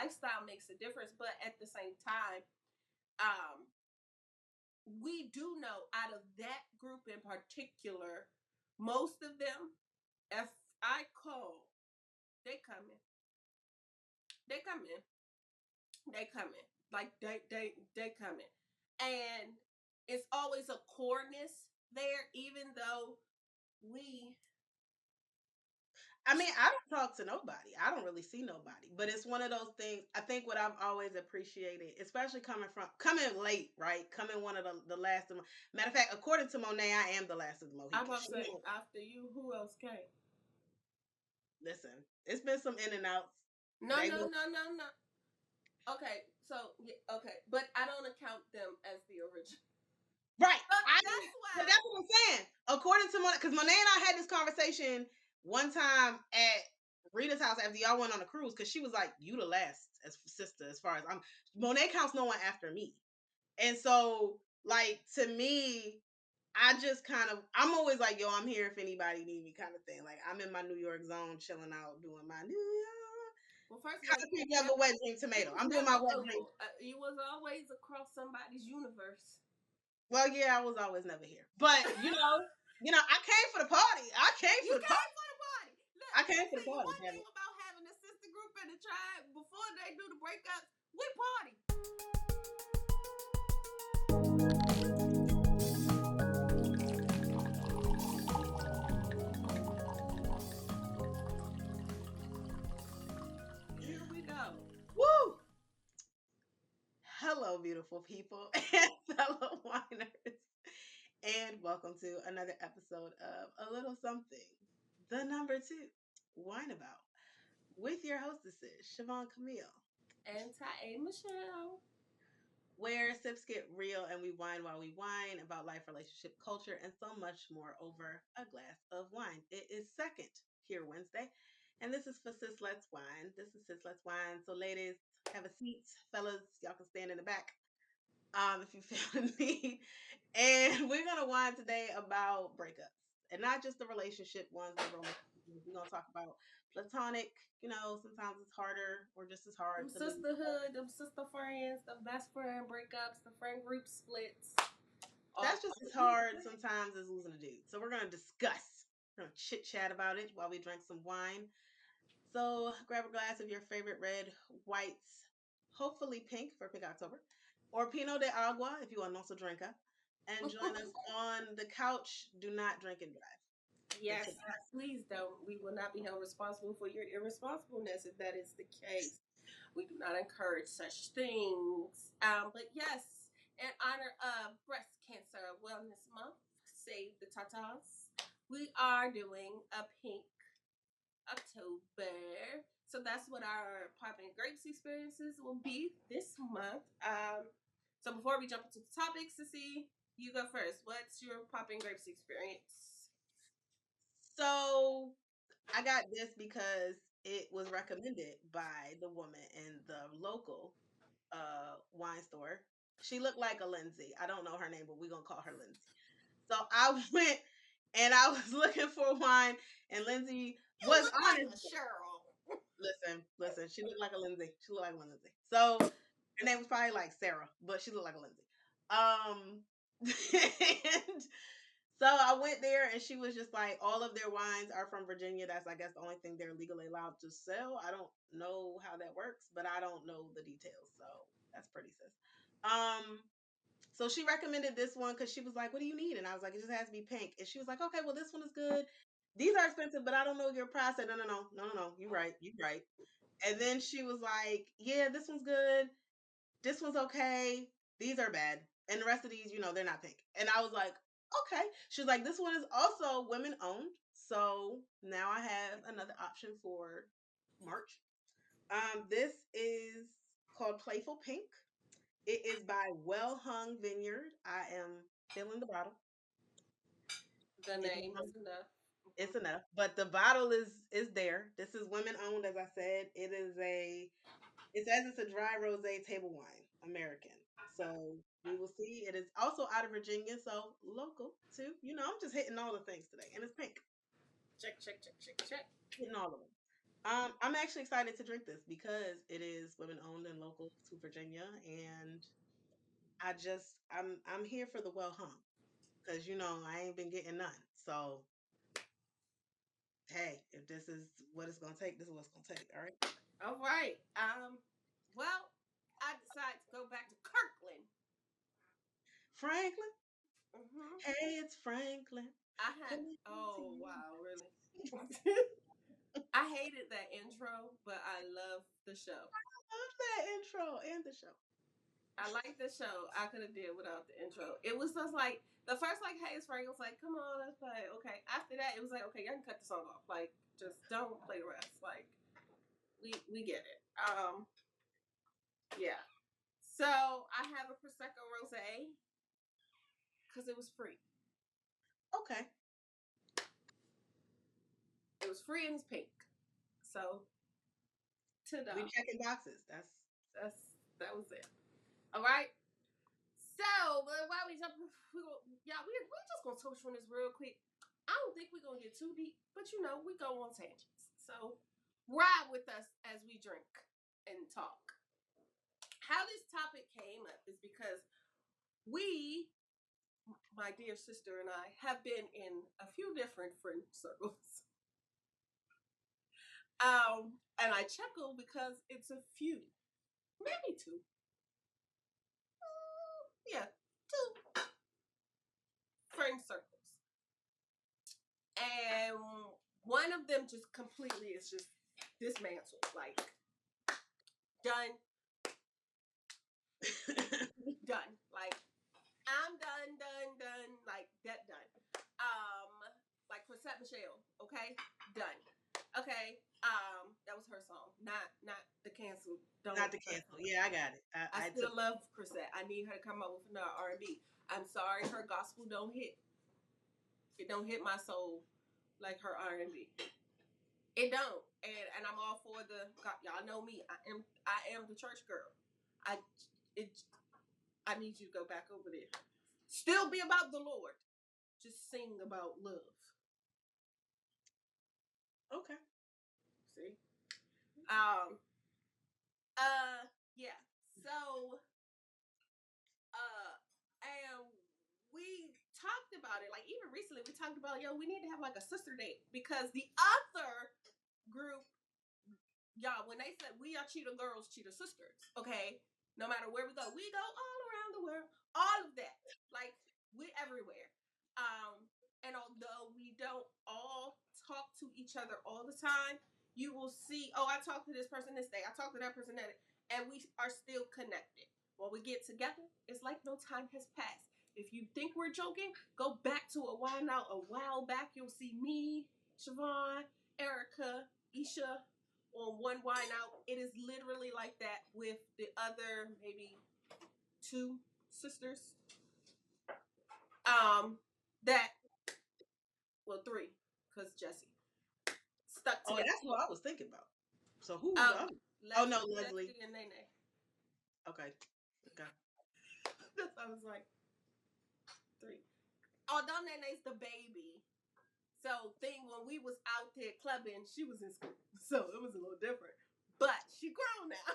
lifestyle makes a difference, but at the same time, we do know out of that group in particular, most of them, if I call, they come in. They come in. They come in. Like they come in. And it's always a coreness there, even though we I mean, I don't talk to nobody. I don't really see nobody. But it's one of those things. I think what I've always appreciated, especially coming late, right? Coming one of the last of matter of fact, according to Monet, I am the last of the Mohicans. I'm about to say, after you, who else came? Listen, it's been some in and outs. No. Okay, so okay, but I don't account them as the original. Right. That's what I'm saying. According to Monet, because Monet and I had this conversation one time at Rita's house after y'all went on a cruise, because she was like, "You the last as sister, as far as I'm." Monet counts no one after me, and so like to me, I just I'm always like, "Yo, I'm here if anybody need me," kind of thing. Like I'm in my New York zone, chilling out, doing my New York. Well, first of all, you have a wet drink tomato. I'm doing my wet drink. You was always across somebody's universe. Well, yeah, I was always never here, but you know, I came for the party. I came for the party. Look, I came for the party. One thing about having a sister group in the tribe before they do the breakups, we party. Here we go. Woo! Hello, beautiful people and fellow whiners, and welcome to another episode of A Little Something, the number 2, Wine About, with your hostesses, Siobhan Camille and Ty Michelle, where sips get real and we wine while we whine about life, relationship, culture, and so much more over a glass of wine. It is second here Wednesday, and this is for Sis Let's Wine. This is Sis Let's Wine. So, ladies, have a seat. Fellas, y'all can stand in the back if you feel the need. And we're going to whine today about breakups. And not just the relationship ones, the romantic ones. We're going to talk about platonic. Sometimes it's harder or just as hard. Them sisterhood, them sister friends, the best friend breakups, the friend group splits. That's just as hard sometimes as losing a dude. So we're going to discuss. We're going to chit chat about it while we drink some wine. So grab a glass of your favorite red, whites, hopefully pink for Pink October, or Pinot de Agua if you are not a drinker, and join us on the couch. Do not drink and drive. Yes, please don't. We will not be held responsible for your irresponsibleness if that is the case. We do not encourage such things. But yes, in honor of Breast Cancer Wellness Month, Save the Tatas, we are doing a pink October. So that's what our popping grapes experiences will be this month. So before we jump into the topics, Sissy, you go first. What's your popping grapes experience? So I got this because it was recommended by the woman in the local wine store. She looked like a Lindsay. I don't know her name, but we're going to call her Lindsay. So I went and I was looking for wine, and Lindsay was honest. Like Cheryl. Listen. She looked like a Lindsay. She looked like a Lindsay. So her name was probably like Sarah, but she looked like a Lindsay. And so I went there, and she was just like, all of their wines are from Virginia. That's, I guess, the only thing they're legally allowed to sell. I don't know how that works, but I don't know the details. So that's pretty sis. So she recommended this one because she was like, "What do you need?" And I was like, "It just has to be pink." And she was like, "Okay, well, this one is good. These are expensive, but I don't know your price." I said, No. You're right. And then she was like, "Yeah, this one's good. This one's okay. These are bad. And the rest of these, they're not pink." And I was like, "Okay." She was like, "This one is also women owned. So now I have another option for March." This is called Playful Pink. It is by Well Hung Vineyard. I am filling the bottle. The name is enough. It's enough, but the bottle is there. This is women owned, as I said. It says it's a dry rosé table wine, American. So we will see. It is also out of Virginia, so local too. I'm just hitting all the things today, and it's pink. Check. Hitting all of them. I'm actually excited to drink this because it is women owned and local to Virginia, and I'm here for the well hung because I ain't been getting none. So hey, if this is what it's gonna take, this is what it's gonna take. All right. All right. Well, I decided to go back to Kirkland. Franklin. Hmm Hey, it's Franklin. I had. Coming to Oh you. wow, really? I hated that intro, but I love the show. I love that intro and the show. I like the show. I could have did without the intro. It was just like the first like, "Hey, it's Frank." It was like, "Come on, let's play." Okay. After that, it was like, "Okay, y'all can cut the song off. Like, just don't play the rest." Like, we get it. Yeah. So I have a Prosecco Rosé because it was free. Okay. It was free and it's pink. So to the We checking boxes. that's that was it. All right. So, but while we jump, we just gonna touch on this real quick. I don't think we're gonna get too deep, but we go on tangents. So ride with us as we drink and talk. How this topic came up is because we, my dear sister and I, have been in a few different friend circles. And I chuckle because it's a few, maybe two. Yeah, two friend circles. And one of them just completely is just dismantled, like done, done. Like I'm done, like that done. Like Prosecco Michelle, okay, done. Okay, that was her song, not the cancel. Don't Not to cancel. Yeah, I got it. I I still took. love Prosecco. I need her to come up with another R&B. I'm sorry, her gospel don't hit. It don't hit my soul like her R&B. It don't, and I'm all for the. Y'all know me. I am the church girl. I it. I need you to go back over there. Still be about the Lord. Just sing about love. Okay. See. Um. Yeah. So. And we talked about it. Like even recently, we talked about we need to have like a sister date because the other group y'all, when they said we are Cheetah Girls, Cheetah Sisters, okay? No matter where we go all around the world, all of that. Like, we everywhere. And although we don't all talk to each other all the time, you will see, oh, I talked to this person this day, I talked to that person that day, and we are still connected. When we get together, it's like no time has passed. If you think we're joking, go back to a while back, you'll see me, Siobhan, Erica, Isha, on one wine out. It is literally like that with the other maybe two sisters. That well three, because Jessie stuck Oh, together. that's what I was thinking about. So who was the Um, other? Oh no, Leslie, Leslie. Jessie, and Nene. Okay. Okay. I was like three. Although Nene's the baby, so thing when we was out there clubbing, she was in school, so it was a little different. But she grown now.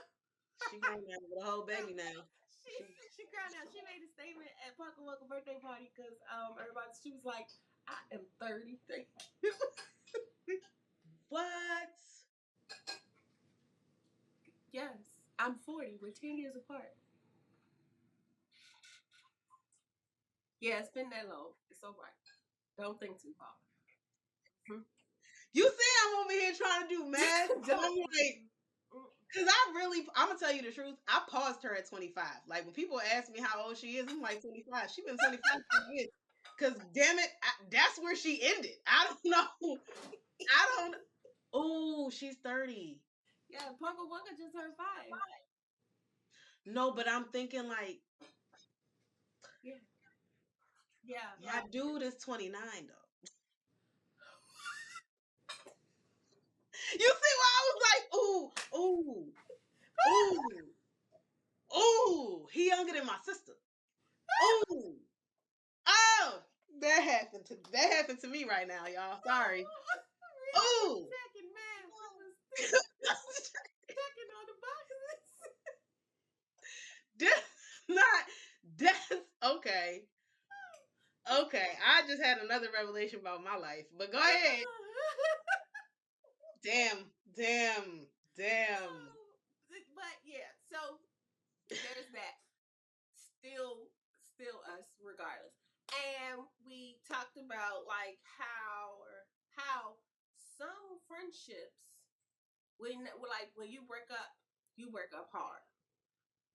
She grown now with a whole baby now. she she grown now. She made a statement at Puckle Wuckle birthday party because everybody she was like, I am 30. Thank you. What? Yes, I'm 40. We're 10 years apart. Yeah, it's been that long. It's all right. Don't think too hard. You see, I'm over here trying to do math. And I'm like, because I'm gonna tell you the truth. I paused her at 25. Like when people ask me how old she is, I'm like 25. She been 25 for years. Because damn it, that's where she ended. I don't know. I don't. Oh, she's 30. Yeah, Puckle Wuckle just turned 5. No, but I'm thinking like Yeah, yeah. my dude is 29 though. You see why I was like, ooh, ooh, ooh, ooh, he younger than my sister. Ooh, oh, that happened to me right now, y'all. Sorry. Really Ooh, checking math. Checking on the boxes. That's not. That's okay. Okay, I just had another revelation about my life, but go ahead. Damn, damn, damn. But yeah, so there's that. Still, still us, regardless. And we talked about like how some friendships when like when you break up hard.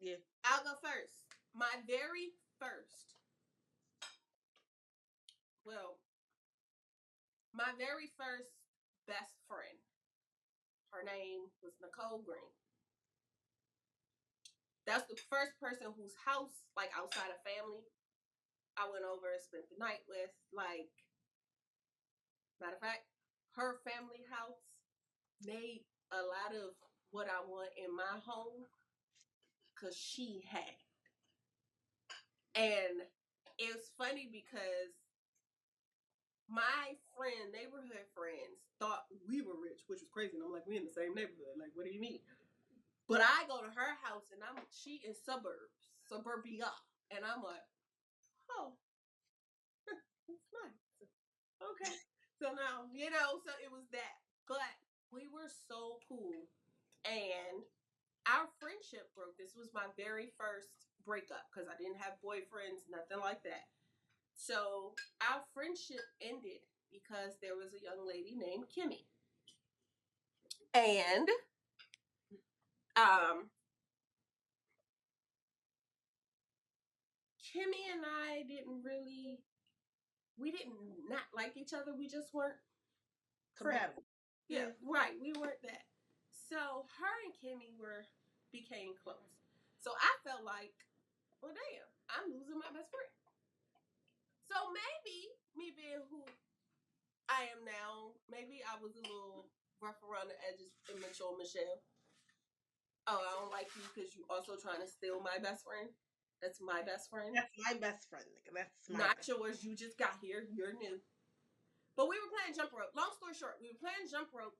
Yeah. I'll go first. My very first, well, my very first best friend. Her name was Nicole Green. That's the first person whose house, like outside of family, I went over and spent the night with. Like, matter of fact, her family house made a lot of what I want in my home because she had. And it's funny because my neighborhood friends, thought we were rich, which was crazy. And I'm like, we in the same neighborhood. Like, what do you mean? But I go to her house and she in suburbia. And I'm like, oh, that's nice. Okay. So now, so it was that. But we were so cool. And our friendship broke. This was my very first breakup because I didn't have boyfriends, nothing like that. So our friendship ended because there was a young lady named Kimmy. And um Kimmy and I we didn't not like each other. We just weren't Compatible. Yeah, right. We weren't that. So her and Kimmy became close. So I felt like, well, damn, I'm losing my best friend. So maybe me being who I am now, maybe I was a little rough around the edges, immature Michelle. Oh, I don't like you because you also trying to steal my best friend. That's my best friend. That's my best friend. That's my Not best. yours. You just got here. You're new. But we were playing jump rope. Long story short, we were playing jump rope.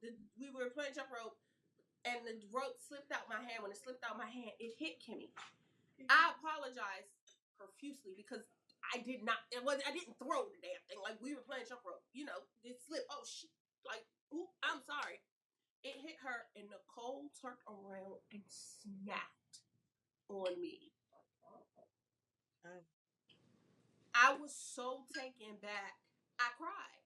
And the rope slipped out my hand. When it slipped out my hand, it hit Kimmy. I apologize profusely because I didn't throw the damn thing. Like, we were playing jump rope. It slipped. Oh shit. Like, oop, I'm sorry. It hit her and Nicole turned around and snapped on me. Oh. I was so taken back. I cried.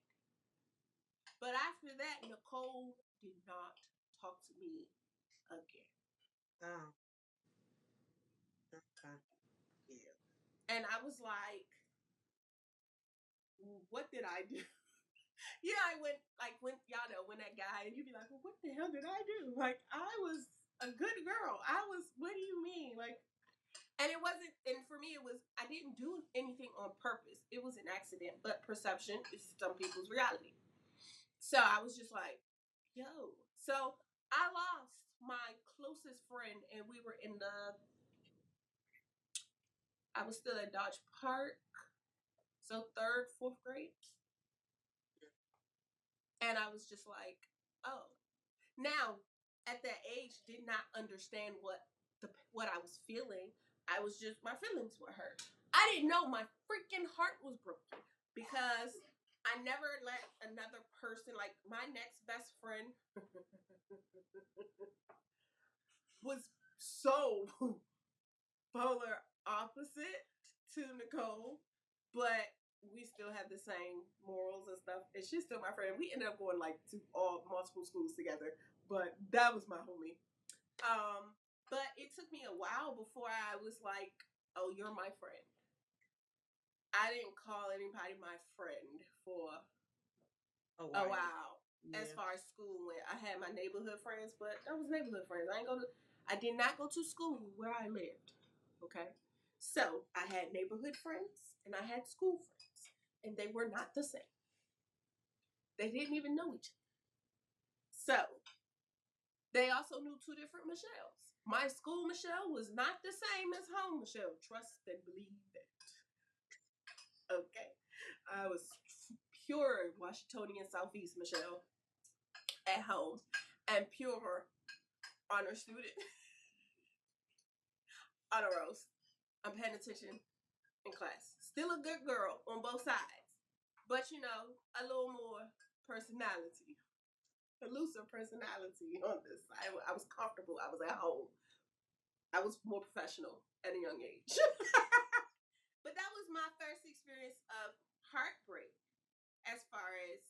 But after that, Nicole did not talk to me again. Oh. Okay. Yeah. And I was like, what did I do? I went, like, when y'all know, when that guy, and you'd be like, well, what the hell did I do? Like, I was a good girl. What do you mean? Like, and it wasn't, and for me, I didn't do anything on purpose. It was an accident, but perception is some people's reality. So I was just like, yo. So I lost my closest friend, and I was still at Dodge Park, so third, fourth grade. And I was just like, oh. Now, at that age, did not understand what I was feeling. I was just, my feelings were hurt. I didn't know my freaking heart was broken because I never let another person, like my next best friend, was so polar opposite to Nicole, but we still had the same morals and stuff. And she's still my friend. We ended up going like to all multiple schools together, but that was my homie. But it took me a while before I was like, oh, you're my friend. I didn't call anybody my friend for a while. Yeah. As far as school went, I had my neighborhood friends, but that was neighborhood friends. I did not go to school where I lived. Okay. So I had neighborhood friends and I had school friends, and they were not the same. They didn't even know each other. So they also knew two different Michelles. My school Michelle was not the same as home Michelle. Trust and believe that. Okay. I was pure Washingtonian Southeast Michelle at home. and pure honor student. Honor roast. I'm paying attention in class. Still a good girl on both sides. But you know, a little more personality. A looser personality on this side. I was comfortable. I was at home. I was more professional at a young age. But that was my first experience of heartbreak as far as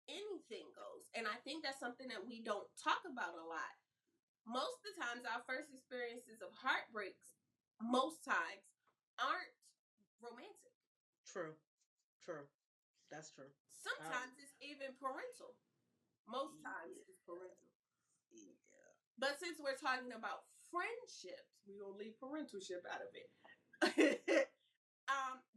anything goes. And I think that's something that we don't talk about a lot. Most of the times, our first experiences of heartbreaks, most times, aren't romantic. True. True. That's true. Sometimes it's even parental. Most times Yeah. it's parental. Yeah. But since we're talking about friendships, we're going to leave parentalship out of it.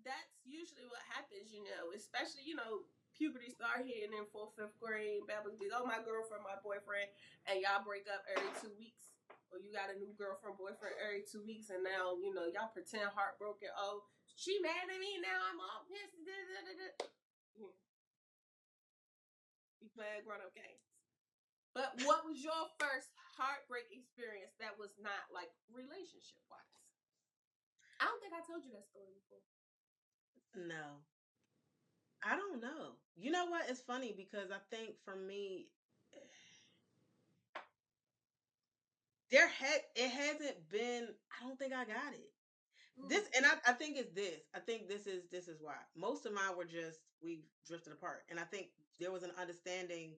That's usually what happens, you know, especially, you know, puberty start hitting in 4th, 5th grade. Oh, my girlfriend, my boyfriend, and y'all break up every 2 weeks. Or you got a new girlfriend, boyfriend every 2 weeks, and now, you know, y'all pretend heartbroken. Oh, she mad at me, now I'm all pissed. Yeah. You play grown-up games. But what was your first heartbreak experience that was not, like, relationship-wise? I don't think I told you that story before. No. I don't know. You know what? It's funny because I think for me, it hasn't been. I don't think I got it. This and I think it's this. I think this is why most of mine were just we drifted apart, and I think there was an understanding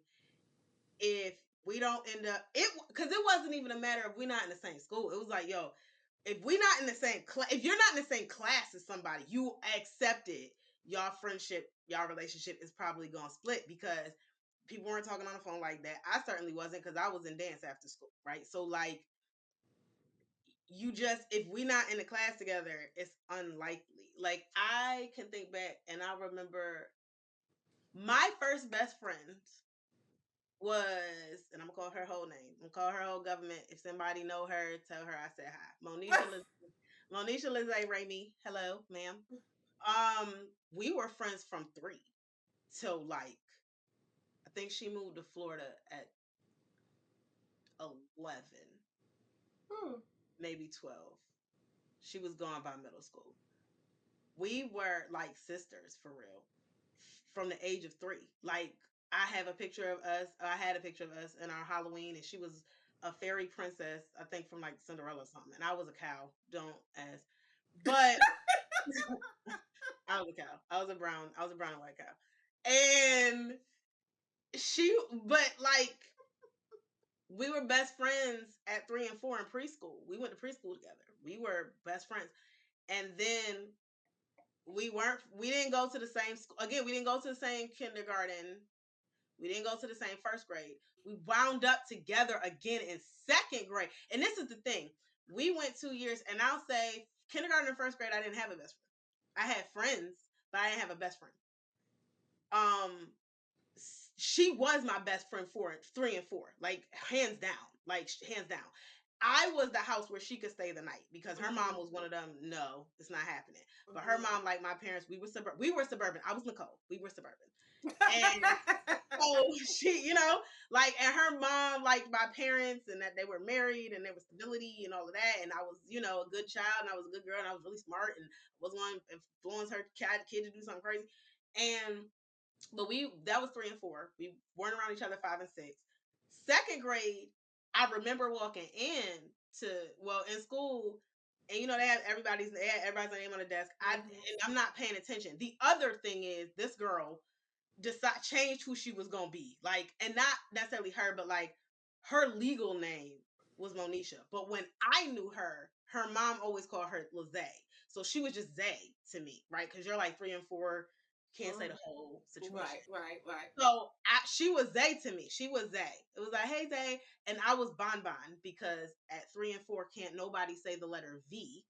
if we don't end up it because it wasn't even a matter of we not in the same school. It was like, yo, if we not in the same class, if you're not in the same class as somebody, you accept it. Y'all friendship, y'all relationship is probably gonna split because people weren't talking on the phone like that. I certainly wasn't because I was in dance after school, right? So like you just if we not in the class together, it's unlikely. Like I can think back and I remember my first best friend was, and I'm gonna call her whole name. I'm gonna call her whole government. If somebody know her, tell her I said hi. Monisha Lizzie Raimi. Hello, ma'am. We were friends from 3 till like I think she moved to Florida at 11, maybe 12. She was gone by middle school. We were like sisters for real from the age of 3. Like I have a picture of us. I had a picture of us in our Halloween, and she was a fairy princess, I think from like Cinderella or something. And I was a cow. Don't ask. But I was a cow. I was a brown and white cow. And but like we were best friends at 3 and 4 in preschool. We went to preschool together. We were best friends. And then we didn't go to the same school. Again, we didn't go to the same kindergarten. We didn't go to the same first grade. We wound up together again in 2nd grade. And this is the thing. We went 2 years, and I'll say kindergarten and first grade, I didn't have a best friend. I had friends, but I didn't have a best friend. She was my best friend for 3 and 4, like hands down, I was the house where she could stay the night because her mom was one of them. No, it's not happening. But her mom, like my parents, we were suburban. I was Nicole. We were suburban, and so she, and her mom, like my parents, and that they were married and there was stability and all of that. And I was, a good child, and I was a good girl, and I was really smart, and I wasn't going to influence her kid to do something crazy. But that was 3 and 4. We weren't around each other 5 and 6. 2nd grade, I remember walking in school, and they had everybody's name on the desk. And I'm not paying attention. The other thing is this girl changed who she was gonna be. Like, and not necessarily her, but like her legal name was Monisha. But when I knew her mom always called her Lizzie. So she was just Zay to me, right? Because you're like 3 and 4. Can't say the whole situation. Right. So she was Zay to me. She was Zay. It was like, hey, Zay. And I was Bon because at 3 and 4, can't nobody say the letter V.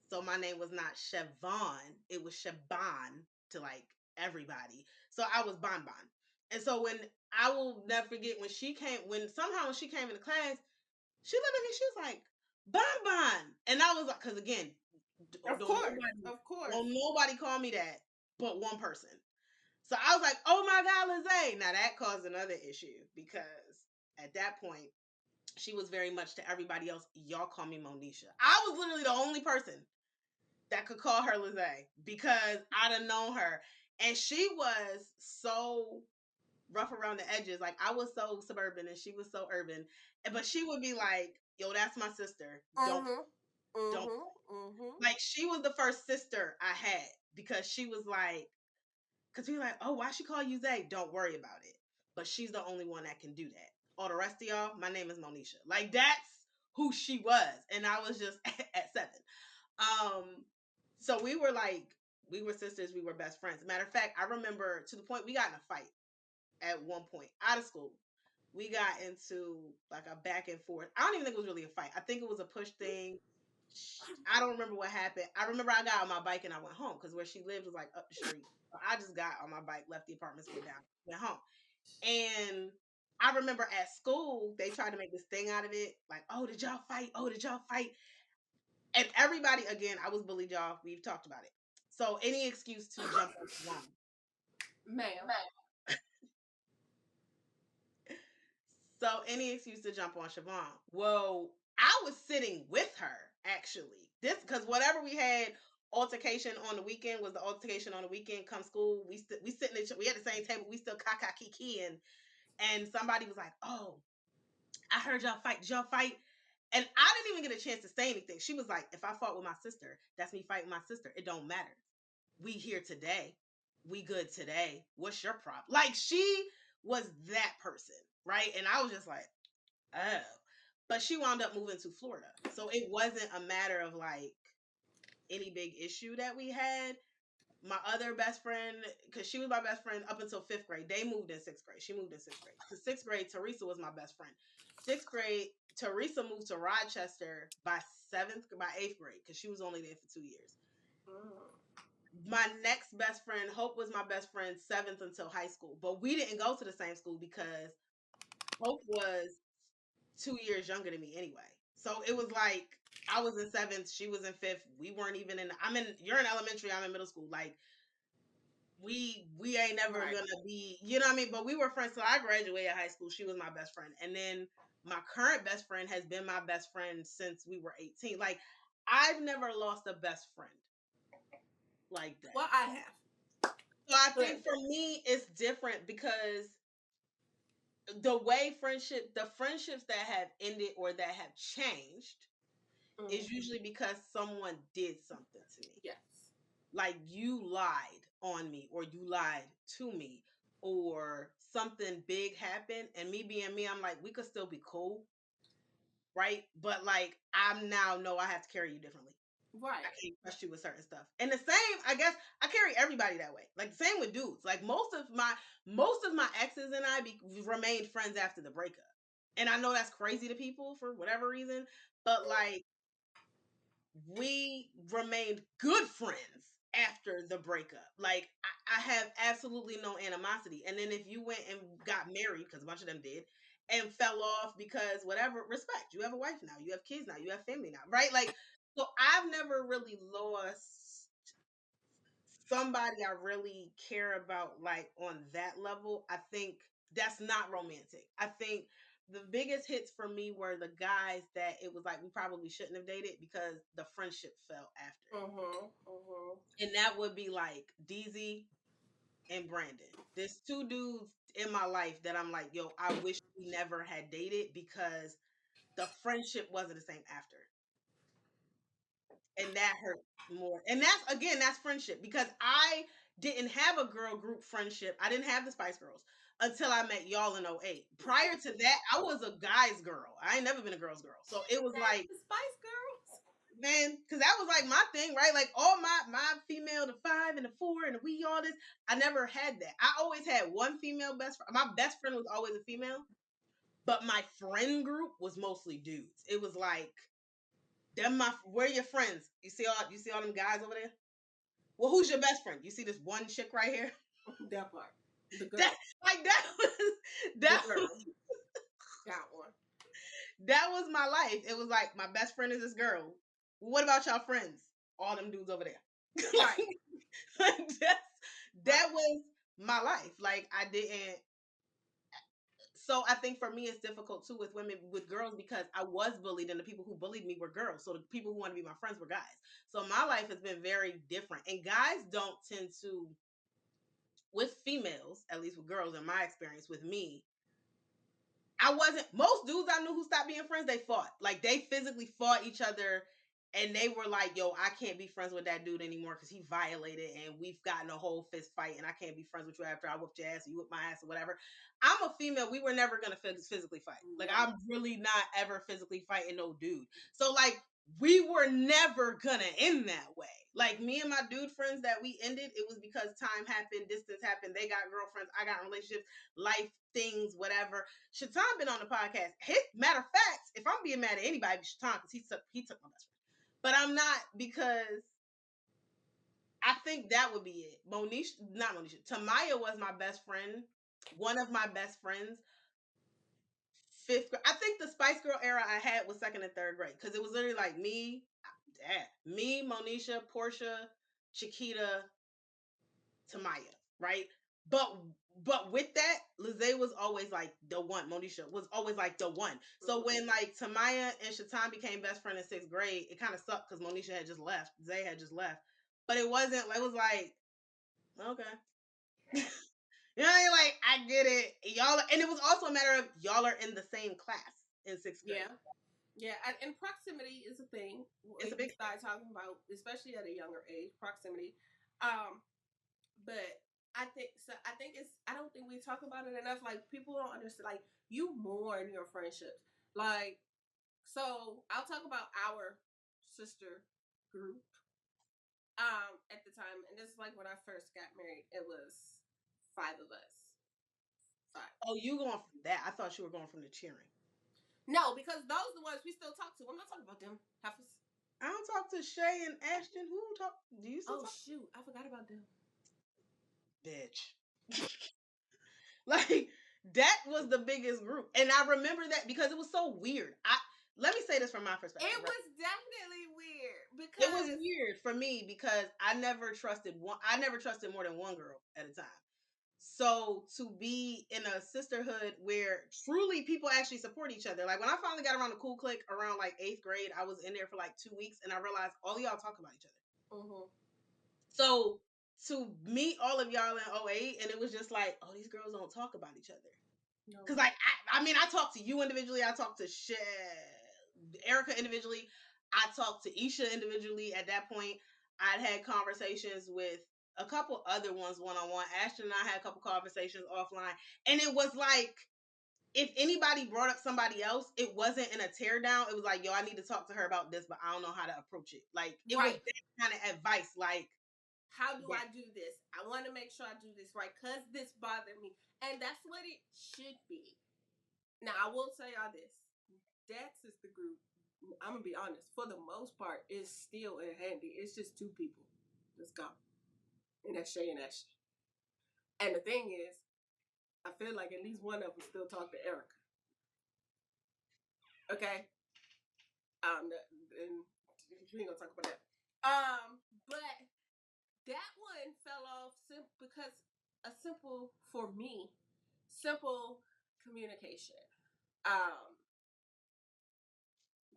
So my name was not Siobhan. It was Shaban to like everybody. So I was Bon. And so I will never forget when she came into class, she looked at me, she was like, Bon. And I was like, because again, of course. Don't nobody call me that but one person. So I was like, oh my God, Lizzie. Now that caused another issue because at that point, she was very much to everybody else, y'all call me Monisha. I was literally the only person that could call her Rosé because I'd have known her. And she was so rough around the edges. Like, I was so suburban and she was so urban. But she would be like, yo, that's my sister. Don't. Like, she was the first sister I had because she was like, because we were like, oh, why she call you Zay? Don't worry about it. But she's the only one that can do that. All the rest of y'all, my name is Monisha. Like, that's who she was. And I was just at 7. So we were sisters, we were best friends. Matter of fact, I remember to the point we got in a fight at one point out of school. We got into like a back and forth. I don't even think it was really a fight. I think it was a push thing. I don't remember what happened. I remember I got on my bike and I went home because where she lived was like up the street. So I just got on my bike, left the apartments, went down, went home. And I remember at school, they tried to make this thing out of it. Like, oh, did y'all fight? Oh, did y'all fight? And everybody, again, I was bullied, y'all. We've talked about it. So any excuse to jump on the line. Ma'am. So any excuse to jump on Siobhan. Well, I was sitting with her actually. This because whatever we had altercation on the weekend was the altercation on the weekend. Come school, we sitting we at the same table. We still kaka kiki and somebody was like, "Oh, I heard y'all fight. Did y'all fight?" And I didn't even get a chance to say anything. She was like, "If I fought with my sister, that's me fighting my sister. It don't matter. We here today. We good today. What's your problem?" Like, she was that person, right? And I was just like, oh. But she wound up moving to Florida. So it wasn't a matter of like any big issue that we had. My other best friend, because she was my best friend up until 5th grade. They moved in 6th grade. She moved in 6th grade. To 6th grade, Teresa was my best friend. 6th grade, Teresa moved to Rochester by 8th grade, because she was only there for 2 years. My next best friend, Hope, was my best friend 7th until high school. But we didn't go to the same school because Hope was 2 years younger than me anyway. So it was like I was in 7th, she was in 5th. We weren't even you're in elementary, I'm in middle school. Like, we ain't never gonna be, you know what I mean? But we were friends. So I graduated high school. She was my best friend. And then my current best friend has been my best friend since we were 18. Like, I've never lost a best friend like that. Well, I have. So I think for me, it's different because the friendships that have ended or that have changed is usually because someone did something to me. Yes. Like, you lied on me or you lied to me or something big happened, and me being me, I'm like, we could still be cool, right? But like, I now know I have to carry you differently. Right. I can't trust you with certain stuff. And the same, I guess, I carry everybody that way. Like, the same with dudes. Like, most of my exes and I remained friends after the breakup. And I know that's crazy to people for whatever reason, but like, we remained good friends after the breakup. Like, I have absolutely no animosity. And then if you went and got married, because a bunch of them did, and fell off because whatever, respect. You have a wife now. You have kids now. You have family now, right? Like, so I've never really lost somebody I really care about, like, on that level. I think that's not romantic. I think the biggest hits for me were the guys that it was like we probably shouldn't have dated because the friendship fell after. And that would be like DZ and Brandon. There's 2 dudes in my life that I'm like, yo, I wish we never had dated because the friendship wasn't the same after. And that hurt more. And that's friendship, because I didn't have a girl group friendship. I didn't have the Spice Girls until I met y'all in 08. Prior to that, I was a guy's girl. I ain't never been a girl's girl. So it was like the Spice Girls. Man, because that was like my thing, right? Like, all my female, the 5 and the 4 and the we, all this, I never had that. I always had one female best friend. My best friend was always a female, but my friend group was mostly dudes. It was like, where are your friends? You see all them guys over there? Well, who's your best friend? You see this one chick right here? That part. The girl. That was my life. It was like, my best friend is this girl. What about y'all friends? All them dudes over there. Right. that was my life. Like, I didn't. So I think for me it's difficult too with women, with girls, because I was bullied and the people who bullied me were girls. So the people who want to be my friends were guys. So my life has been very different. And guys don't tend to, with females, at least with girls in my experience with me, I wasn't, most dudes I knew who stopped being friends, they fought. Like they physically fought each other, and they were like, yo, I can't be friends with that dude anymore because he violated, and we've gotten a whole fist fight, and I can't be friends with you after I whooped your ass or you whooped my ass or whatever. I'm a female. We were never going to physically fight. Like, I'm really not ever physically fighting no dude. So, like, we were never going to end that way. Like, me and my dude friends that we ended, it was because time happened, distance happened. They got girlfriends, I got relationships, life things, whatever. Shaitan been on the podcast. Matter of fact, if I'm being mad at anybody, Shaitan, because he took my best friend. But I'm not, because I think that would be it. Tamaya was my best friend, one of my best friends. Fifth grade. I think the Spice Girl era I had was second and third grade, because it was literally like me, Monisha, Portia, Chiquita, Tamaya, right? But with that, Lizzie was always like the one. Monisha was always like the one. So when like Tamaya and Shaitan became best friend in sixth grade, it kind of sucked because Monisha had just left. Zay had just left. But it wasn't like, it was like, okay. You know, like, I get it. Y'all, and it was also a matter of y'all are in the same class in sixth grade. Yeah, and proximity is a thing. It's a big thing. Start talking about, especially at a younger age, proximity. But I think so. I think it's. I don't think we talk about it enough. Like, people don't understand. Like, you mourn your friendships. Like, so I'll talk about our sister group. At the time, and this is like when I first got married. It was 5 of us. 5. Oh, you going from that? I thought you were going from the cheering. No, because those are the ones we still talk to. I'm not talking about them. Heifers. I don't talk to Shay and Ashton. Who talk? Do you still talk? Oh shoot, I forgot about them. Bitch. Like, that was the biggest group. And I remember that because it was so weird. Let me say this from my perspective. It was definitely weird because it was weird for me because I never trusted more than one girl at a time. So to be in a sisterhood where truly people actually support each other. Like, when I finally got around the cool clique around like 8th grade, I was in there for like 2 weeks and I realized all of y'all talk about each other. Mm-hmm. So to meet all of y'all in 08, and it was just like, oh, these girls don't talk about each other. Because, like, I mean, I talked to you individually. I talked to Erica individually. I talked to Isha individually. At that point, I'd had conversations with a couple other ones one-on-one. Ashton and I had a couple conversations offline. And it was like, if anybody brought up somebody else, it wasn't in a tear down. It was like, yo, I need to talk to her about this, but I don't know how to approach it. Like, it was that kind of advice. Like, how do I do this? I want to make sure I do this right because this bothered me. And that's what it should be. Now, I will say all this. That sister group, I'm going to be honest, for the most part, is still in handy. It's just 2 people. Let's go. And that's Shay and Ashley. And the thing is, I feel like at least one of them still talk to Erica. Okay? And we ain't gonna talk about that. But that one fell off because for me, simple communication.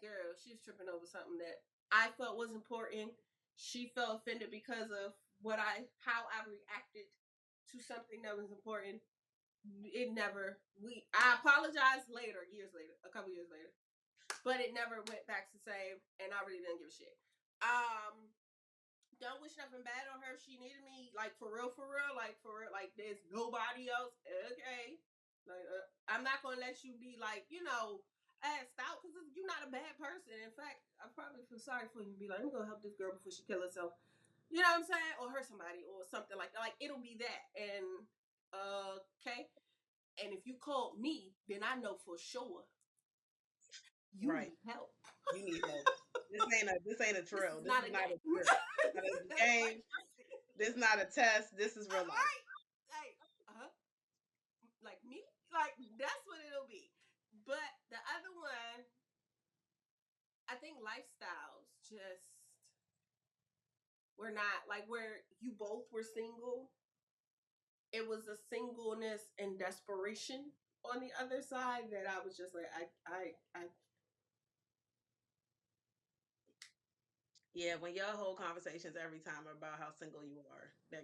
Girl, she was tripping over something that I felt was important. She felt offended because of how I reacted to something that was important. I apologized later, a couple years later, but it never went back to say, and I really didn't give a shit. Don't wish nothing bad on her. She needed me, like, for real, like, there's nobody else. Okay. Like, I'm not going to let you be, like, assed out because you're not a bad person. In fact, I probably feel sorry for you to be like, I'm going to help this girl before she kill herself. You know what I'm saying? Or hurt somebody or something like that. Like, it'll be that. And, okay. And if you called me, then I know for sure you need help. You need help. This ain't a drill. This is not a game. This is a game. This is not a test. This is real life. Right. Hey, like me? Like, that's what it'll be. But the other one, I think lifestyles just were not, like, where you both were single. It was a singleness and desperation. on the other side that I was just like, I Yeah, when y'all hold conversations every time about how single you are, that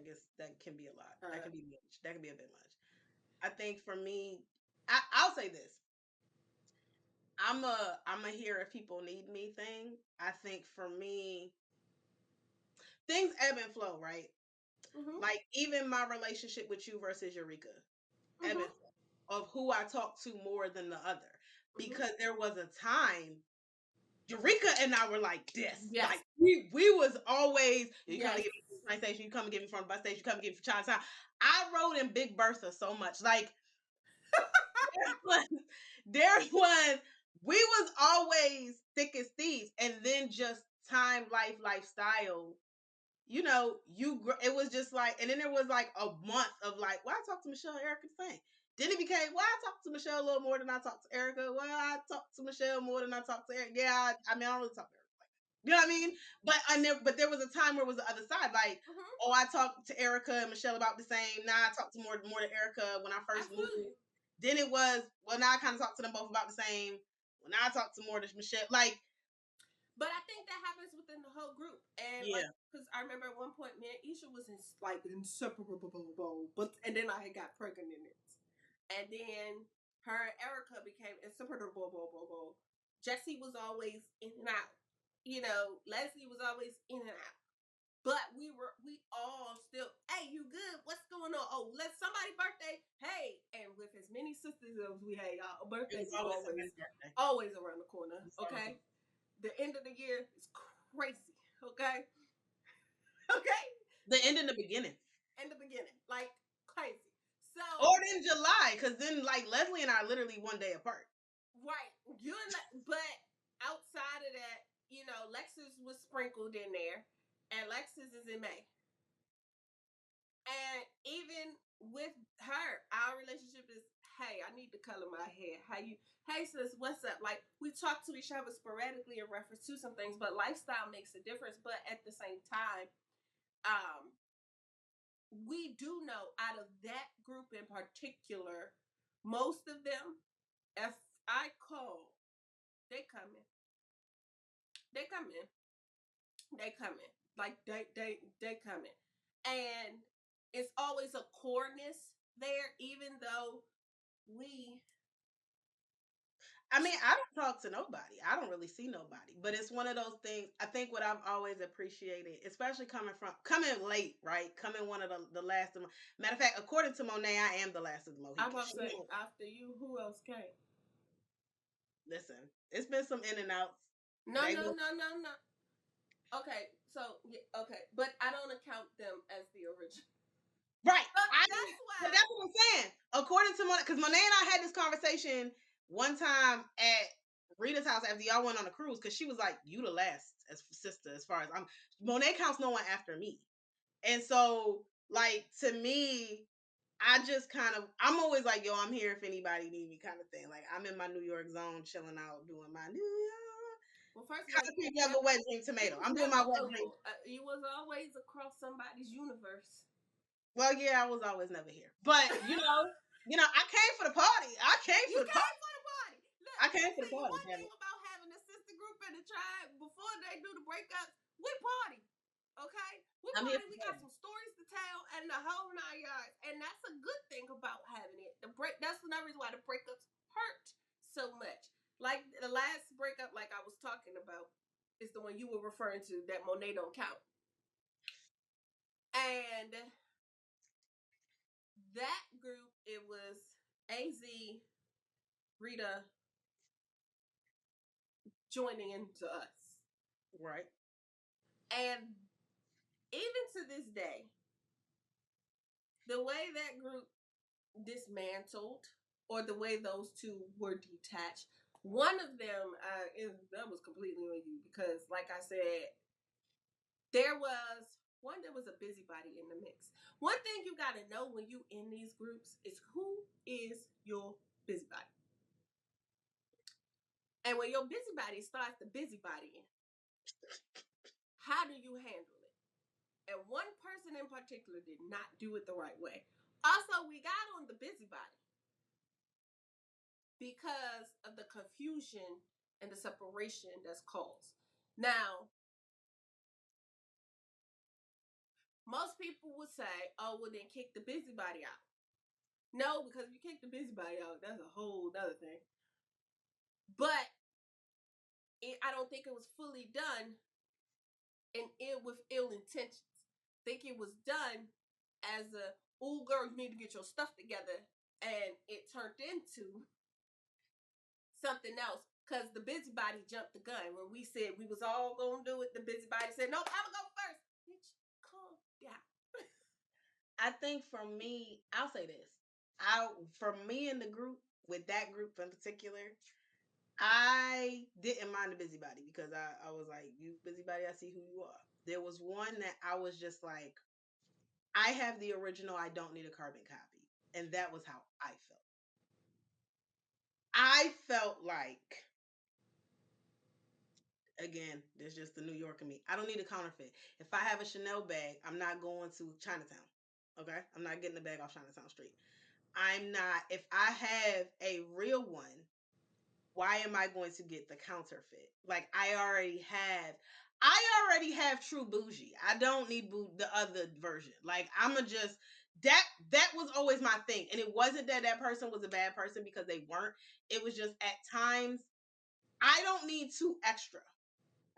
can be a lot. That can be much. That can be a bit much. I think for me, I'll say this. I'm a here if people need me thing. I think for me, things ebb and flow, right? mm-hmm, Like even my relationship with you versus Eureka, ebb and mm-hmm, flow of who I talk to more than the other. mm-hmm. Because there was a time Eureka and I were like this. Yes, Like we was always, you come to yes. get me from the train station, you come to get me from the bus station, you come to get me from Chinatown. I rode in Big Bertha so much. Like there was, there was, we was always thick as thieves. And then just time, lifestyle, you know, it was just like, and then there was like a month of like, well, I talked to Michelle, Erica the same. Then it became, well, I talked to Michelle a little more than I talked to Erica. Well, I talked to Michelle more than I talked to Erica. Yeah, I mean, I don't really talk to Erica. Like, you know what I mean? But there was a time where it was the other side. Like, Mm-hmm. oh, I talked to Erica and Michelle about the same. Now I talked to more to Erica when I first moved. Absolutely. Then it was, well, now I kind of talk to them both about the same. When I talk to more to Michelle, like, But I think that happens within the whole group. And like, yeah, because I remember at one point, me and Isha was like inseparable, but and then I got pregnant in it, and then her and Erica became inseparable. Jesse was always in and out. You know, Leslie was always in and out. But we all still, hey, you good? What's going on? Oh, let's somebody birthday. Hey, and with as many sisters as we had, y'all, it was birthdays is always always somebody's birthday. always around the corner. It was always Okay, the end of the year is crazy. Okay, okay, the end in the beginning. in the beginning, like crazy. So Or in July, because then like Leslie and I are literally one day apart. right, you and but outside of that, you know, Lexus was sprinkled in there, and Lexus is in May. And even with her, our relationship is, hey, I need to color my hair. How you, hey sis, what's up? Like we talk to each other sporadically in reference to some things, but lifestyle makes a difference. But at the same time, um, we do know out of that group in particular, most of them, if I call, they come in. They come in. They come in. Like they come in. And it's always a coreness there, even though we I mean, I don't talk to nobody. I don't really see nobody. But it's one of those things. I think what I've always appreciated, especially coming late, right? Coming one of the last of matter of fact, according to Monet, I am the last of the I Mohicans. about to say after you, who else came? Listen, it's been some in and outs. No, They no, will no, no, no. Okay, so okay, but I don't account them as the original. right. But that's But why. that's what I'm saying. According to Monet, because Monet and I had this conversation one time at Rita's house after y'all went on a cruise, because she was like, "You the last as sister, as far as I'm." Monet counts no one after me, and so like to me, I just kind of I'm always like, "Yo, I'm here if anybody need me," kind of thing. Like I'm in my New York zone, chilling out, doing my New York. Well, first of all, Kind of you have a wet drink you tomato. was I'm doing never my wet drink. local. You was always across somebody's universe. Well, yeah, I was always never here, but I came for the party. I came You for the party. came for the party. Look, I let came me for tell the you party, one damn thing it. about having a sister group in the tribe before they do the breakups. We party. Okay? We I'm here party. for We the got party. some stories to tell and the whole 9 yards. And that's a good thing about having it. That's another reason why the breakups hurt so much. Like the last breakup, like I was talking about, is the one you were referring to that Monet don't count. And that group, it was AZ, Rita joining into us. Right. And even to this day, the way that group dismantled or the way those two were detached, one of them, that was completely on you because, like I said, there was a busybody in the mix. One thing you got to know when you in these groups is who is your busybody. And when your busybody starts the busybody, how do you handle it? And one person in particular did not do it the right way. Also, we got on the busybody. because of the confusion and the separation that's caused. Now, most people would say, oh, well, then kick the busybody out. No, because if you kick the busybody out, that's a whole other thing. But I don't think it was fully done with ill intentions. I think it was done as a, oh, girl, you need to get your stuff together. And it turned into something else because the busybody jumped the gun. When we said we was all going to do it, the busybody said, nope, I'm going to go first. Bitch, calm down. I think for me, I'll say this. For me in the group, with that group in particular, I didn't mind the busybody because I was like, you busybody, I see who you are. There was one that I was just like, I have the original, I don't need a carbon copy. And that was how I felt. I felt like, again, there's just the New York in me. I don't need a counterfeit. If I have a Chanel bag, I'm not going to Chinatown. Okay? I'm not getting the bag off Chinatown Street. I'm not, if I have a real one, why am I going to get the counterfeit? Like I already have true bougie. I don't need the other version. Like I'ma just that was always my thing. And it wasn't that that person was a bad person because they weren't. It was just at times I don't need two extra,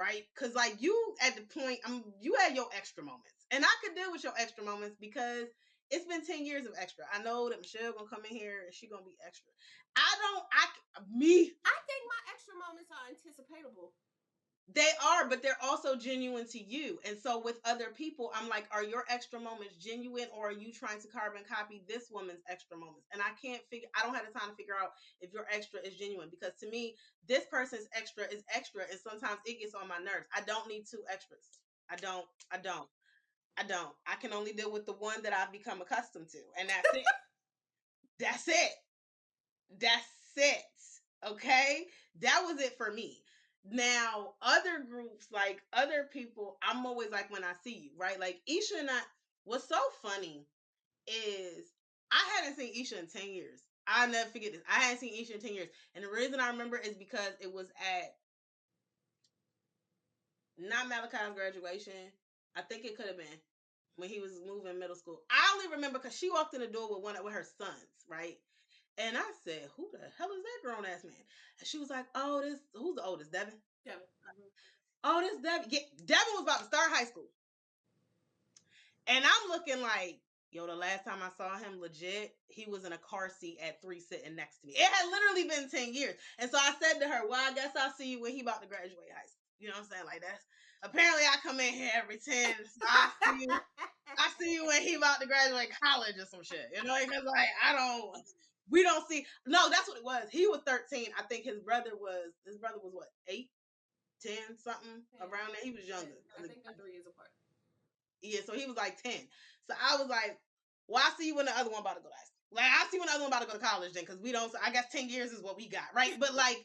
right? Because like you at the point, you had your extra moments, and I could deal with your extra moments because it's been 10 years of extra. I know that Michelle gonna come in here and she gonna be extra. I think my extra moments are anticipatable. They are, but they're also genuine to you. And so with other people, I'm like, are your extra moments genuine or are you trying to carbon copy this woman's extra moments? And I don't have the time to figure out if your extra is genuine because to me, this person's extra is extra. And sometimes it gets on my nerves. I don't need two extras. I don't. I can only deal with the one that I've become accustomed to. And that's it. That's it. That's it. Okay? That was it for me. Now, other groups, like other people, I'm always like when I see you, right? Like Isha and I, what's so funny is I hadn't seen Isha in 10 years. I'll never forget this. I hadn't seen Isha in 10 years. And the reason I remember is because it was at not Malachi's graduation. I think it could have been when he was moving middle school. I only remember because she walked in the door with her sons, right? And I said, "Who the hell is that grown ass man?" And she was like, "Oh, who's the oldest, Devin?" Devin. Mm-hmm. Oh, this Devin. Yeah, Devin was about to start high school, and I'm looking like, yo, the last time I saw him, legit, he was in a car seat at 3 sitting next to me. It had literally been 10 years, and so I said to her, "Well, I guess I'll see you when he about to graduate high school." You know what I'm saying? Like that's apparently I come in here every 10, so I see you. I see you when he about to graduate college or some shit. You know, because like we don't see. No, that's what it was. He was 13. I think his brother was what 8, 10, something around there. He was younger. I think they're 3 years apart. Yeah, so he was like 10. So I was like, well, I see you when the other one about to go to high school. Like I see when the other one about to go to college then, because we don't. I guess 10 years is what we got, right? But like.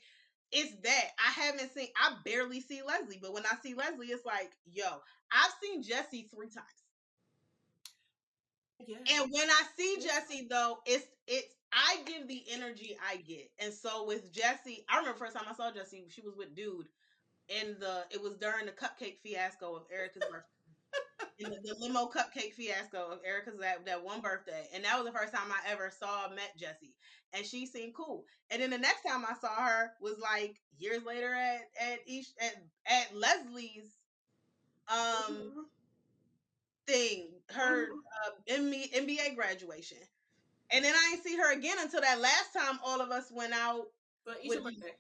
It's that I barely see Leslie, but when I see Leslie, it's like, yo, I've seen Jesse 3 times. Yeah. And when I see Jesse though, it's I give the energy I get. And so with Jesse, I remember first time I saw Jesse, she was with dude it was during the cupcake fiasco of Erica's birthday. In the limo cupcake fiasco of Erica's that one birthday. And that was the first time I ever met Jessie. And she seemed cool. And then the next time I saw her was like years later at Leslie's thing, her MBA graduation. And then I didn't see her again until that last time all of us went out. But Isha birthday.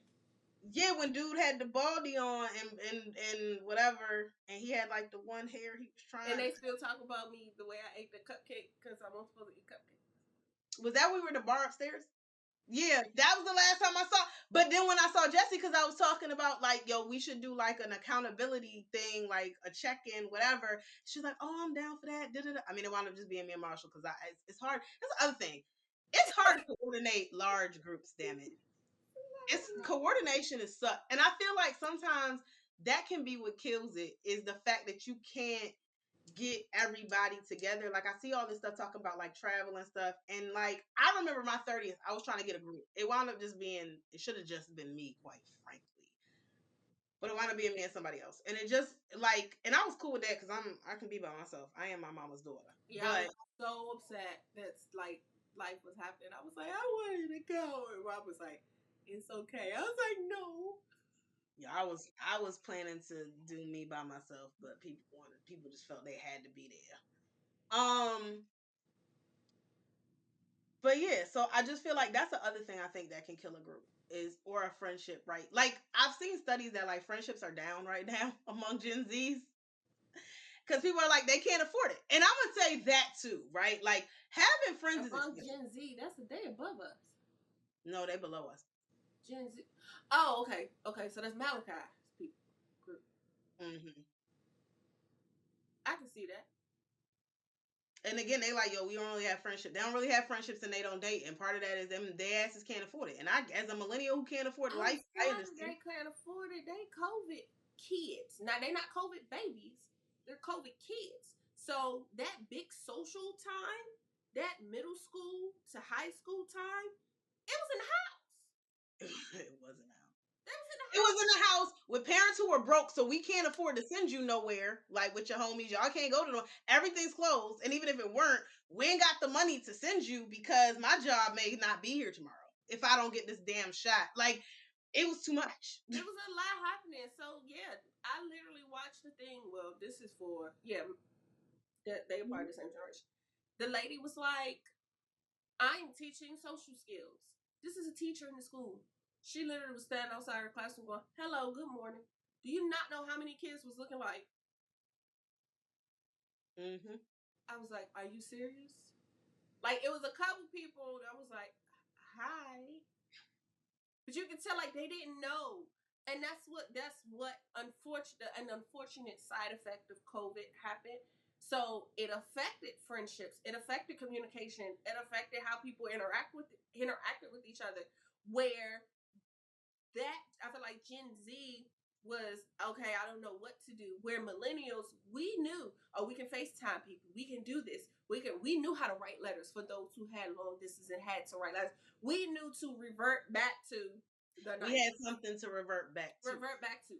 Yeah, when dude had the baldy on and whatever, and he had like the one hair he was trying. And they still talk about me the way I ate the cupcake because I'm not supposed to eat cupcakes. Was that we were in the bar upstairs? Yeah, that was the last time I saw. But then when I saw Jessie, because I was talking about like, yo, we should do like an accountability thing, like a check-in, whatever. She's like, oh, I'm down for that. Da-da-da. I mean, it wound up just being me and Marshall because it's hard. That's the other thing. It's hard to coordinate large groups. Damn it. It's coordination is suck, and I feel like sometimes that can be what kills it is the fact that you can't get everybody together. Like I see all this stuff talking about like travel and stuff, and like I remember my 30th, I was trying to get a group. It wound up just being, it should have just been me, quite frankly. But it wound up being me and somebody else, and it just like, and I was cool with that because I can be by myself. I am my mama's daughter. Yeah, I But was so upset that's like life was happening. I was like, I wanted to go, and Rob was like, it's okay. I was like, no. yeah, I was planning to do me by myself, but people just felt they had to be there. But yeah, so I just feel like that's the other thing I think that can kill a group is, or a friendship, right? Like I've seen studies that like friendships are down right now among Gen Zs because people are like they can't afford it, and I'm gonna say that too, right? Like having friends is Among expensive. Gen Z, that's the day above us. No, they below us. Gen Z. Oh, okay, okay. So that's Malachi's people group. Hmm. I can see that. And again, they like, yo, we don't really have friendship. They don't really have friendships and they don't date. And part of that is them, their asses can't afford it. And I, as a millennial who can't afford life, I Outside of understand. they can't afford it, they COVID kids. Now they not COVID babies, they're COVID kids. So that big social time, that middle school to high school time, it was in the house. It wasn't out. That was in the It was house. in the house with parents who were broke, so we can't afford to send you nowhere. Like with your homies, y'all can't go to no. Everything's closed, and even if it weren't, we ain't got the money to send you because my job may not be here tomorrow if I don't get this damn shot. Like it was too much. It was a lot happening. So yeah, I literally watched the thing. Well, this is for that they are part of the same generation. The lady was like, I'm teaching social skills. This is a teacher in the school. She literally was standing outside her classroom going, hello, good morning. Do you not know how many kids was looking like? Mm-hmm. I was like, are you serious? Like, it was a couple people that was like, hi. But you can tell, like, they didn't know. And that's what an unfortunate side effect of COVID happened. So it affected friendships, it affected communication, it affected how people interacted with each other. Where that I feel like Gen Z was okay. I don't know what to do. Where millennials, we knew, oh, we can FaceTime people. We can do this. We knew how to write letters for those who had long distance and had to write letters. We knew to revert back to the We 90s. had something to revert back to.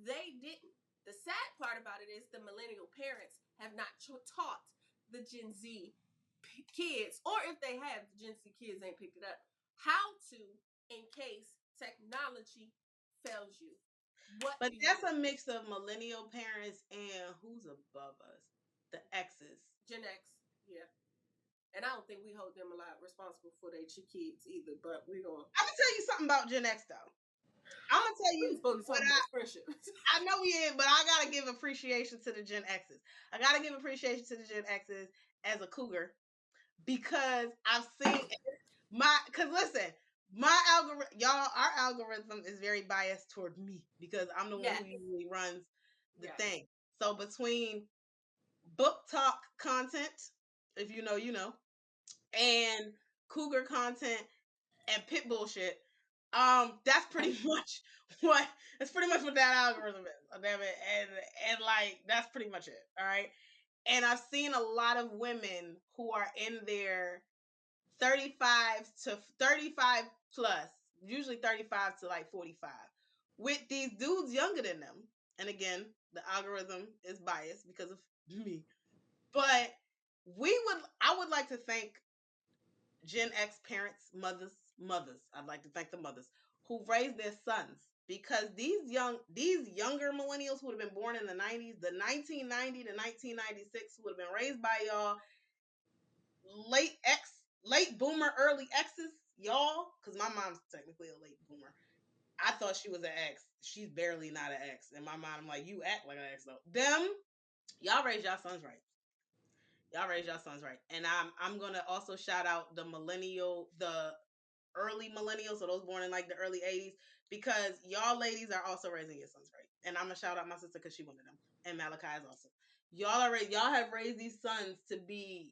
They didn't. The sad part about it is the millennial parents have not taught the Gen Z kids, or if they have, the Gen Z kids ain't picked it up, how to, in case technology fails you. What But do you that's do? a mix of millennial parents and who's above us, the X's. Gen X, yeah. And I don't think we hold them a lot responsible for their kids either, but we're going to. I'm gonna tell you something about Gen X though. I'm gonna tell We you supposed to what talk about friendship. I know we ain't, but I gotta give appreciation to the Gen X's. I gotta give appreciation to the Gen X's as a cougar because I've seen cause listen, my algorithm, y'all, our algorithm is very biased toward me because I'm the one Yes. who usually runs the Yes. thing. So between book talk content, if you know, you know, and cougar content and pit bullshit, that's pretty much what that algorithm is. Damn it. And like that's pretty much it. All right. And I've seen a lot of women who are in their 35 to 35 plus, usually 35 to like 45, with these dudes younger than them. And again, the algorithm is biased because of me. But I would like to thank Gen X parents, mothers. I'd like to thank the mothers who raised their sons because these younger millennials who would have been born in the 90s, the 1990 to 1996 who would have been raised by y'all late boomer, early X's, y'all, because my mom's technically a late boomer. I thought she was an X. She's barely not an X. In my mind, I'm like, you act like an X though. Y'all raise y'all sons right. Y'all raise y'all sons right. And I'm gonna also shout out the early millennials, so those born in like the early 80s, because y'all ladies are also raising your sons right. And I'm gonna shout out my sister because she one of them. And Malachi is also. Y'all have raised these sons to be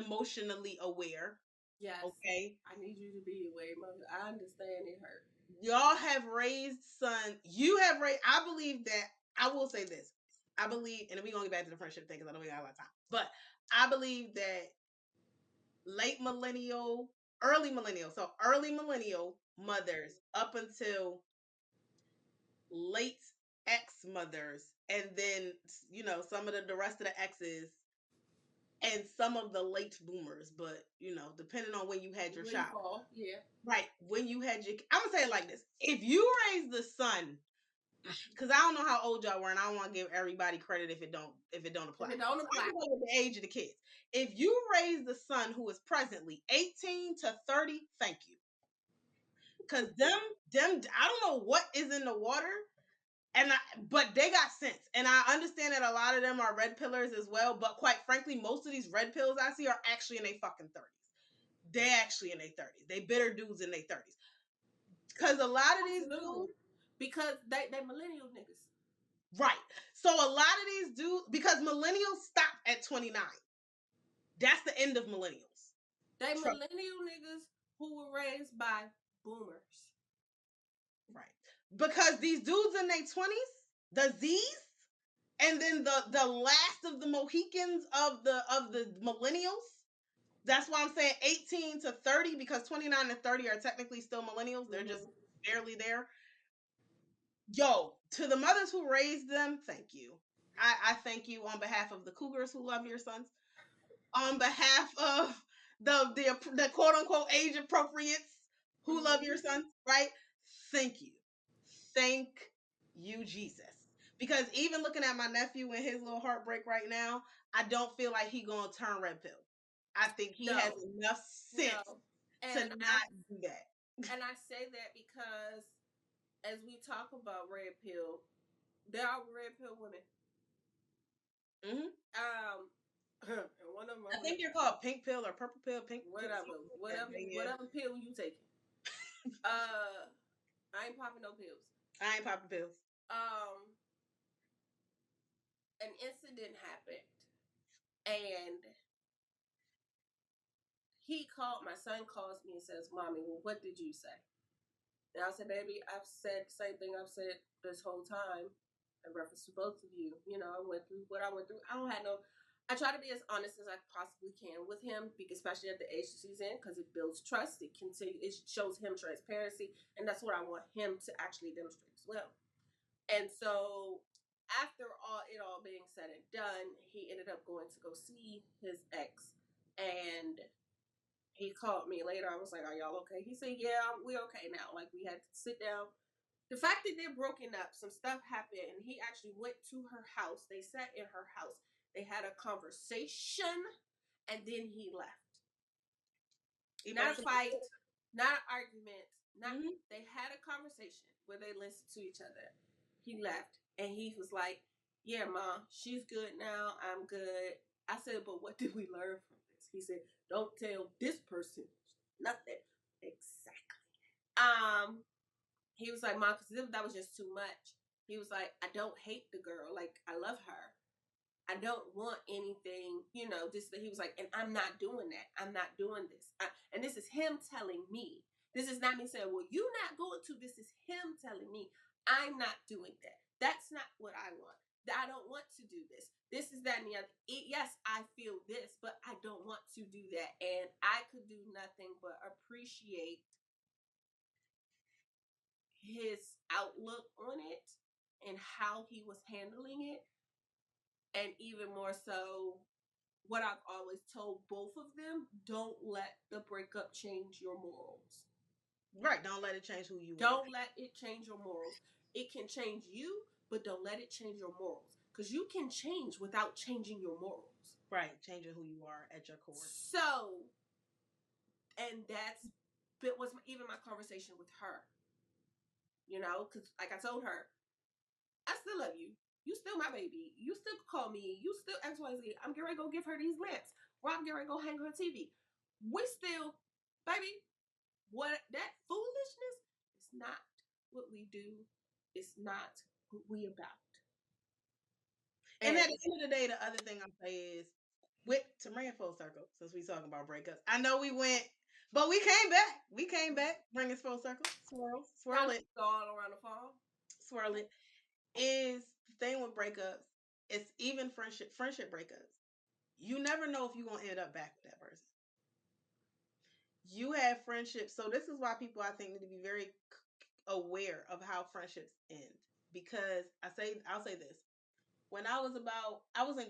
emotionally aware. Yes. Okay. I need you to be aware, mother. I understand it hurt. Y'all have raised sons. You have raised, I believe that, I will say this. I believe, and then we're going to get back to the friendship thing because I know we got a lot of time. But I believe that late millennial, early millennial, so early millennial mothers up until late ex mothers, and then, you know, some of the rest of the exes and some of the late boomers, but, you know, depending on when you had your child. Yeah. Right. When you had your, I'm going to say it like this. If you raise the son, because I don't know how old y'all were, and I don't want to give everybody credit if it don't apply. If it don't apply. So I'm with the age of the kids. If you raise the son who is presently 18 to 30, thank you. Because them, I don't know what is in the water, but they got sense, and I understand that a lot of them are red pillars as well. But quite frankly, most of these red pills I see are actually in their fucking 30s. They're actually in their 30s. They bitter dudes in their 30s. Because a lot of these dudes, because they millennial niggas. Right. So a lot of these dudes, because millennials stop at 29. That's the end of millennials. They millennial niggas who were raised by boomers. Right. Because these dudes in their 20s, the Z's, and then the last of the Mohicans of the millennials. That's why I'm saying 18 to 30, because 29 to 30 are technically still millennials. They're just barely there. Yo, to the mothers who raised them, thank you. I thank you on behalf of the cougars who love your sons, on behalf of the quote unquote age appropriates who love your sons, right? Thank you, Jesus. Because even looking at my nephew and his little heartbreak right now, I don't feel like he gonna turn red pill. I think he has enough sense to not do that. And I say that because as we talk about red pill, there are red pill women. Mm-hmm. One of them, I think they're called pink pill or purple pill, pink whatever pill you taking. I ain't popping no pills. I ain't popping pills. An incident happened, and my son calls me and says, "Mommy, well, what did you say?" And I said, "Baby, I've said the same thing I've said this whole time in reference to both of you. You know, I went through what I went through. I try to be as honest as I possibly can with him, especially at the age he's in, because it builds trust. It shows him transparency, and that's what I want him to actually demonstrate as well." And so, after it all being said and done, he ended up going to go see his ex, and he called me later. I was like, "Are y'all okay?" He said, "Yeah, we're okay now. Like, we had to sit down." The fact that they're broken up, some stuff happened, and he actually went to her house. They sat in her house. They had a conversation, and then he left. Not a fight, not an argument. They had a conversation where they listened to each other. He left, and he was like, "Yeah, Mom, she's good now. I'm good." I said, "But what did we learn from this?" He said, "Don't tell this person nothing." Exactly. He was like, "Mom, because that was just too much." He was like, "I don't hate the girl. Like, I love her. I don't want anything, you know." He was like, "And I'm not doing that. I'm not doing this." And this is him telling me. This is not me saying, "Well, you're not going to." This is him telling me, "I'm not doing that. That's not what I want. I don't want to do this. This is that and the other. Yes, I feel this, but I don't want to do that." And I could do nothing but appreciate his outlook on it and how he was handling it. And even more so, what I've always told both of them: don't let the breakup change your morals. Right. Don't let it change who you are. Don't let it change your morals. It can change you, but don't let it change your morals. Because you can change without changing your morals. Right. Changing who you are at your core. So, and was even my conversation with her. You know, because like I told her, I still love you. You still my baby. You still call me. You still XYZ. I'm getting ready to go give her these lamps. Or I'm getting ready to go hang her TV. We still, baby, what that foolishness is not what we do. It's not what we about. And at the end of the day, the other thing I'll say is, to bring it full circle, since we talking about breakups, I know we went, but we came back. We came back. Bring us full circle. Swirl it. All around the fall. Swirl it. Is the thing with breakups, it's even friendship breakups. You never know if you're gonna end up back with that person. You have friendships, so this is why people I think need to be very aware of how friendships end. Because I'll say this. When I was in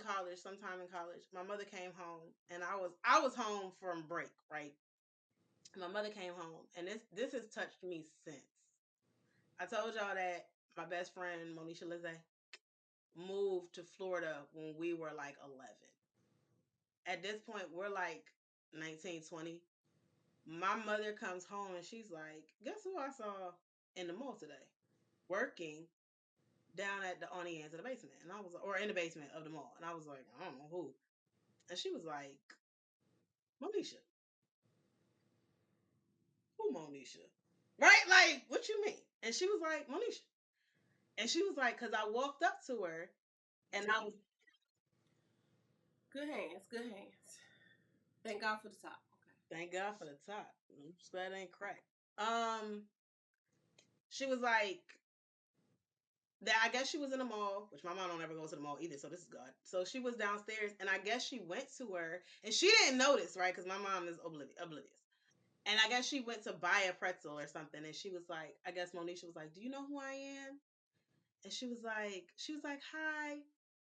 college, sometime in college, my mother came home and I was home from break, right? My mother came home and this has touched me since. I told y'all that my best friend Monisha Lizzie moved to Florida when we were like 11. At this point, we're like 19, 20. My mother comes home and she's like, guess who I saw in the mall today? Working down at the on the ends of the basement. And I was or in the basement of the mall. And I was like, I don't know who. And she was like, Monisha. Who Monisha? Right? Like, what you mean? And she was like, Monisha. And she was like, because I walked up to her and I was Good hands, good hands. Thank God for the top. Okay. thank God for the top. That ain't crack. She was like that I guess she was in the mall, which my mom don't ever go to the mall either, so this is God. So she was downstairs and I guess she went to her and she didn't notice, right? Because my mom is oblivious. And I guess she went to buy a pretzel or something and she was like, I guess Monisha was like, do you know who I am? And she was like, hi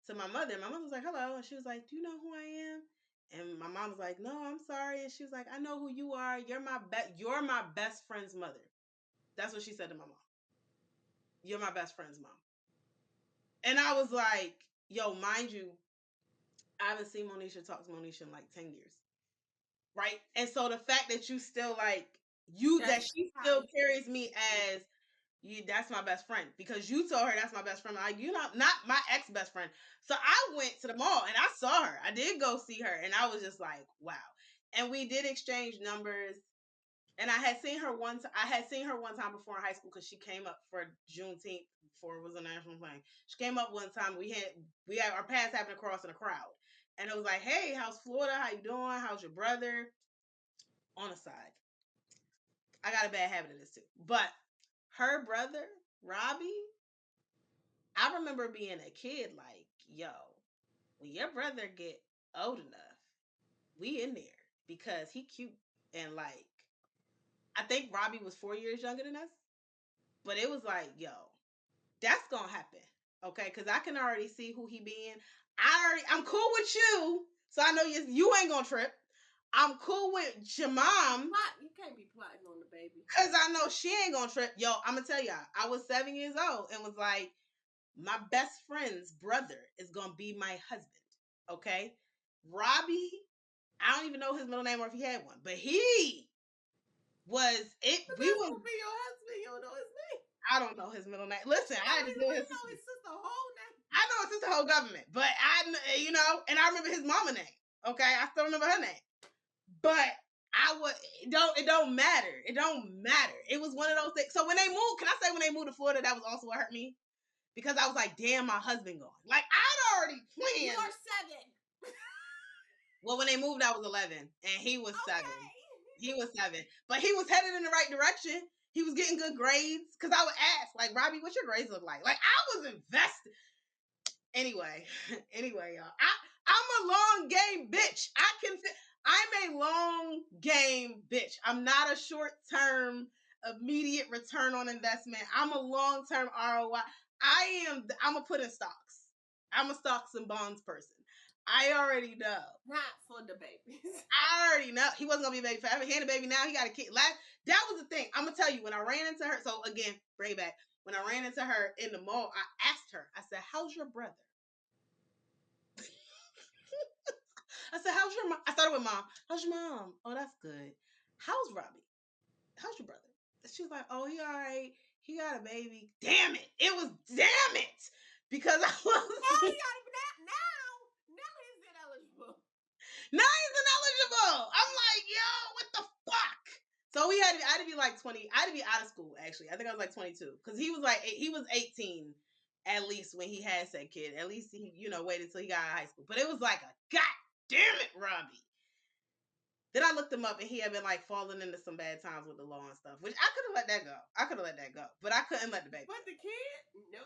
to my mother. My mother was like, hello. And she was like, do you know who I am? And my mom was like, no, I'm sorry. And she was like, I know who you are. You're my best friend's mother. That's what she said to my mom. You're my best friend's mom. And I was like, yo, mind you, I haven't seen Monisha talk to Monisha in like 10 years. Right? And so the fact that you still like, that she still carries me as that's my best friend because you told her that's my best friend. Like, you know, not my ex best friend. So I went to the mall and I saw her. I did go see her and I was just like, wow. And we did exchange numbers. And I had seen her one time before in high school because she came up for Juneteenth before it was a national thing. She came up one time. We had our paths happened to cross in a crowd. And it was like, hey, how's Florida? How you doing? How's your brother? On the side. I got a bad habit of this too. But her brother, Robbie, I remember being a kid like, yo, when your brother get old enough, we in there because he cute. And like, I think Robbie was 4 years younger than us. But it was like, yo, that's gonna happen. Okay, because I can already see who he being. I'm cool with you. So I know you ain't gonna trip. I'm cool with your mom. You can't be plotting on the baby. Cause I know she ain't gonna trip. Yo, I'm gonna tell y'all, I was 7 years old and was like, my best friend's brother is gonna be my husband. Okay. Robbie, I don't even know his middle name or if he had one, but he was it. But We that's was gonna be your husband. You don't know his name. I don't know his middle name. Listen, I had to do his know his sister whole name. I know his sister whole government, but and I remember his mama name. Okay, I still remember her name. But it don't matter. It don't matter. It was one of those things. So when they moved, can I say when they moved to Florida, that was also what hurt me? Because I was like, damn, my husband gone. Like I'd already planned. You are 7. Well, when they moved, I was 11, and he was 7. He was 7, but he was headed in the right direction. He was getting good grades. Cause I would ask, like, Robbie, what's your grades look like? Like I was invested. Anyway, y'all. I'm a long game bitch. I'm a long game bitch. I'm not a short term immediate return on investment. I'm a long term ROI. I'm a put in stocks. I'm a stocks and bonds person. I already know. Not for the babies. I already know. He wasn't gonna be a baby forever. He had a baby now. He got a kid. That was the thing. I'm gonna tell you, when I ran into her, so again, bring it back. When I ran into her in the mall, I asked her, I said, how's your brother? I said, how's your mom? I started with mom. How's your mom? Oh, that's good. How's Robbie? How's your brother? She was like, oh, he all right. He got a baby. Damn it. It was damn it. Because I was. Oh, he got a now. Now he's ineligible. Now he's ineligible. I'm like, yo, what the fuck? So I had to be like 20. I had to be out of school, actually. I think I was like 22. Because he was 18 at least when he had said kid. At least he, waited till he got out of high school. But it was like a god damn it, Robbie. Then I looked him up and he had been like falling into some bad times with the law and stuff, which I could have let that go. But I couldn't let the baby. But the kid? No.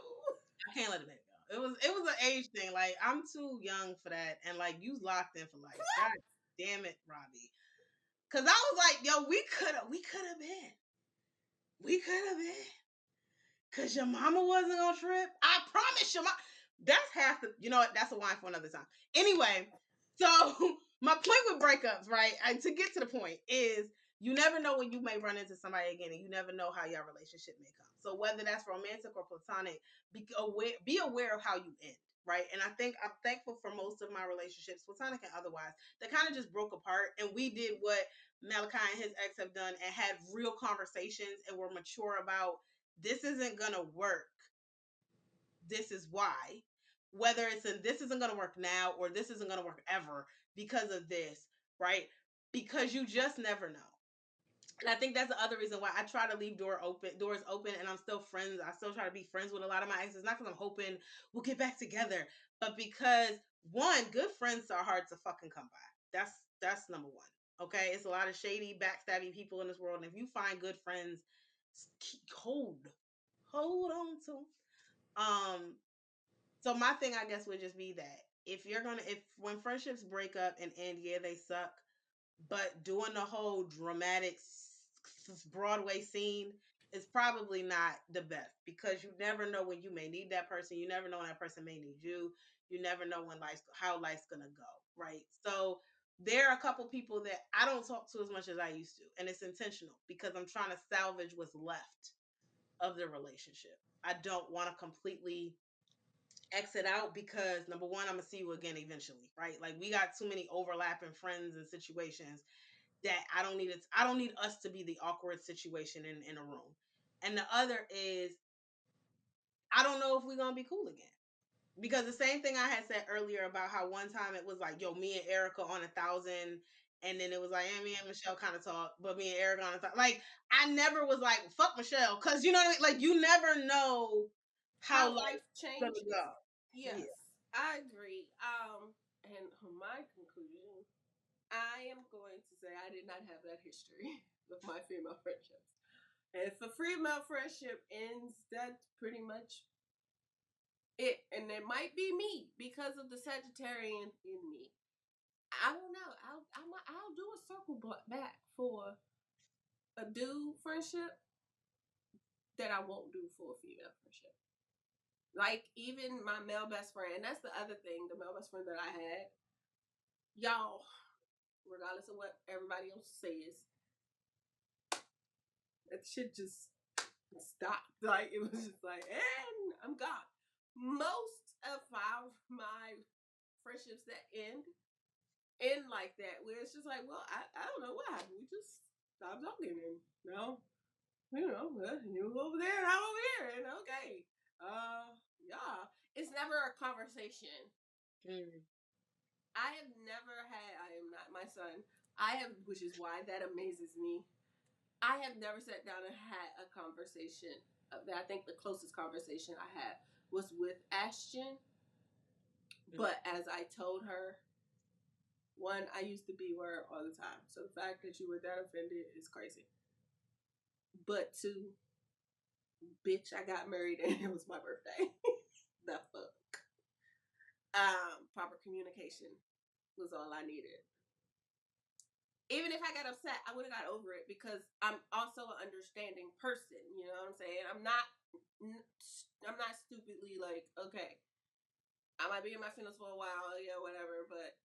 I can't let the baby go. It was an age thing. Like I'm too young for that, and like you locked in for life. God damn it, Robbie. Cause I was like, yo, we could have been. Cause your mama wasn't on trip. I promise you, that's half the. You know what? That's a wine for another time. Anyway, so my point with breakups, right? And to get to the point is, you never know when you may run into somebody again, and you never know how your relationship may come. So whether that's romantic or platonic, be aware of how you end, right? And I think I'm thankful for most of my relationships, platonic and otherwise, that kind of just broke apart, and we did what Malachi and his ex have done, and had real conversations, and were mature about this isn't gonna work. This is why. Whether it's this isn't gonna work now or this isn't gonna work ever because of this, right? Because you just never know. And I think that's the other reason why I try to leave doors open, and I'm still friends. I still try to be friends with a lot of my exes, not because I'm hoping we'll get back together, but because one, good friends are hard to fucking come by. That's number one. Okay, it's a lot of shady, backstabby people in this world, and if you find good friends, hold on to 'em. So my thing, I guess, would just be that if when friendships break up and end, yeah, they suck, but doing the whole dramatic Broadway scene is probably not the best, because you never know when you may need that person. You never know when that person may need you. You never know how life's gonna go, right? So there are a couple people that I don't talk to as much as I used to, and it's intentional because I'm trying to salvage what's left of the relationship. I don't want to completely exit out, because number one, I'm gonna see you again eventually, right? Like we got too many overlapping friends and situations that I don't need us to be the awkward situation in a room. And the other is, I don't know if we're gonna be cool again. Because the same thing I had said earlier about how one time it was like, yo, me and Erica on 1,000, and then it was like, me and Michelle kind of talk, but me and Erica on 1,000. Like, I never was like, fuck Michelle, because you know what I mean? Like, you never know how How life life's gonna changes. go. Yes, Yeah. I agree. And my conclusion, I am going to say I did not have that history with my female friendships. And if a female friendship ends, that's pretty much it. And it might be me because of the Sagittarian in me. I don't know. I'll do a circle back for a dude friendship that I won't do for a female friendship. Like even my male best friend. That's the other thing. The male best friend that I had, y'all, regardless of what everybody else says, that shit just stopped. Like it was just like, and I'm gone. Most of my friendships that end like that, where it's just like, well, I don't know what happened. We just stopped talking, and you over there and I'm over here, and okay, yeah, it's never a conversation. Mm. I have never had. I am not my son. I have, which is why that amazes me. I have never sat down and had a conversation. I think the closest conversation I had was with Ashton. But as I told her, one, I used the B word all the time. So the fact that you were that offended is crazy. But two, bitch, I got married and it was my birthday. The fuck. Proper communication was all I needed. Even if I got upset, I would have got over it because I'm also an understanding person. You know what I'm saying? I'm not stupidly like, okay, I might be in my feelings for a while, yeah, whatever. But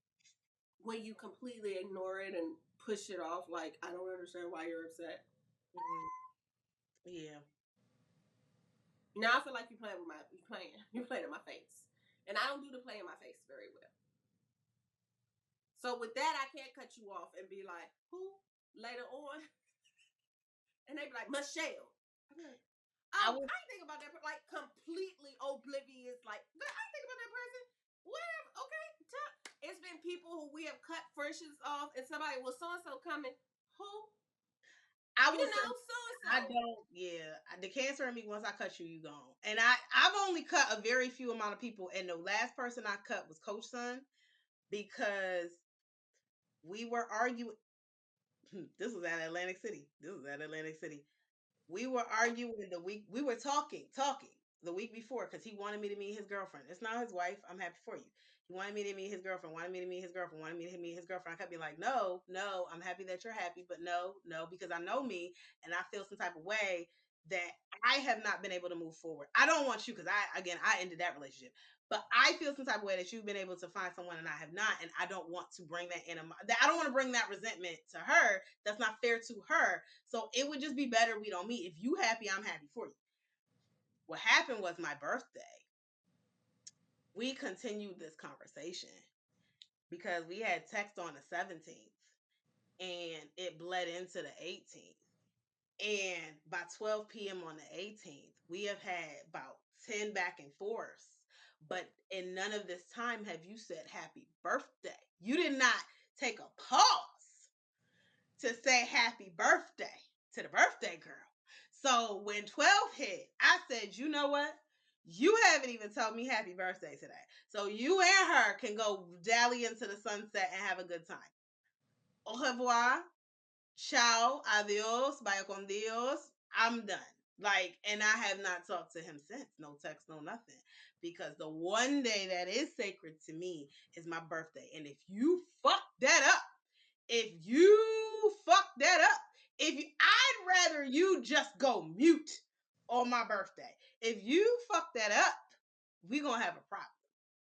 when you completely ignore it and push it off, like I don't understand why you're upset. Mm. Yeah. Now I feel like you're playing in my face, and I don't do the play in my face very well. So with that, I can't cut you off and be like, who later on, and they be like Michelle. I'm like, I ain't think about that. Like completely oblivious. Like I ain't think about that person. Whatever. Okay. It's been people who we have cut friendships off, and somebody was so and so coming. Who? I You will know, say so and so. I don't. Yeah, the cancer in me. Once I cut you, you gone. And I've only cut a very few amount of people, and the last person I cut was Coach Son, because we were arguing. This was at Atlantic City. We were arguing the week. We were talking. the week before because he wanted me to meet his girlfriend. It's not his wife. I'm happy for you. He wanted me to meet his girlfriend, wanted me to meet his girlfriend, wanted me to meet his girlfriend. I kept being like, no, I'm happy that you're happy, but no, because I know me and I feel some type of way that I have not been able to move forward. I don't want you because I ended that relationship. But I feel some type of way that you've been able to find someone and I have not, and I don't want to bring that in. I don't want to bring that resentment to her. That's not fair to her. So it would just be better we don't meet. If you happy, I'm happy for you. What happened was my birthday. We continued this conversation because we had text on the 17th and it bled into the 18th. And by 12 p.m. on the 18th, we have had about 10 back and forths. But in none of this time have you said happy birthday. You did not take a pause to say happy birthday to the birthday girl. So when 12 hit, I said, you know what? You haven't even told me happy birthday today. So you and her can go dally into the sunset and have a good time. Au revoir. Ciao. Adios. Vaya con Dios. I'm done. Like, and I have not talked to him since. No text, no nothing. Because the one day that is sacred to me is my birthday. And if you fuck that up, I'd rather you just go mute on my birthday. If you fuck that up, we gonna have a problem.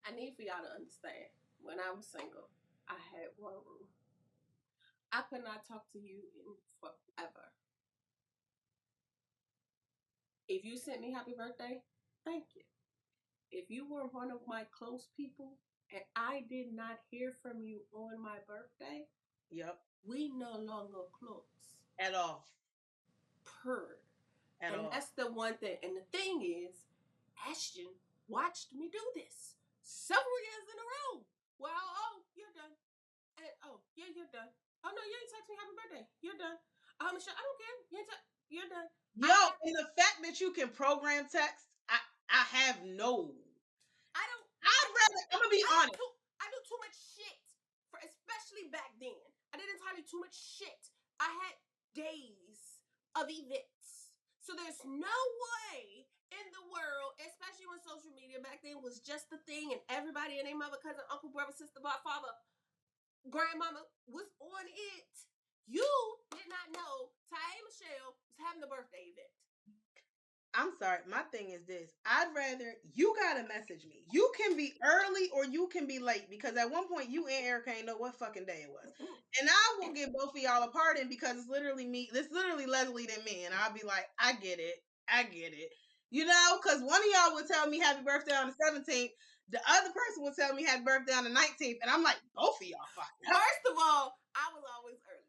I need for y'all to understand. When I was single, I had one rule. I could not talk to you in forever. If you sent me happy birthday, thank you. If you were one of my close people and I did not hear from you on my birthday, yep, we no longer close. At all. And that's the one thing. And the thing is, Ashton watched me do this several years in a row. Well, oh, you're done. And, oh, yeah, you're done. Oh, no, you ain't text me happy birthday. You're done. Michelle, I don't care. You're done. Yo, and the fact that you can program text, I have no. I'm going to be honest. I do too much shit, especially back then. I did entirely too much shit. I had days of events. So there's no way in the world, especially when social media back then was just the thing and everybody and their mother, cousin, uncle, brother, sister, father, grandmama was on it. You did not know Ty Michelle was having a birthday event. I'm sorry. My thing is this. I'd rather you gotta message me. You can be early or you can be late because at one point you and Erica ain't know what fucking day it was. And I will give both of y'all a pardon because it's literally me. It's literally Leslie and me. And I'll be like, I get it. You know, because one of y'all would tell me happy birthday on the 17th. The other person would tell me happy birthday on the 19th. And I'm like, both of y'all fucking. First of all, I was always early.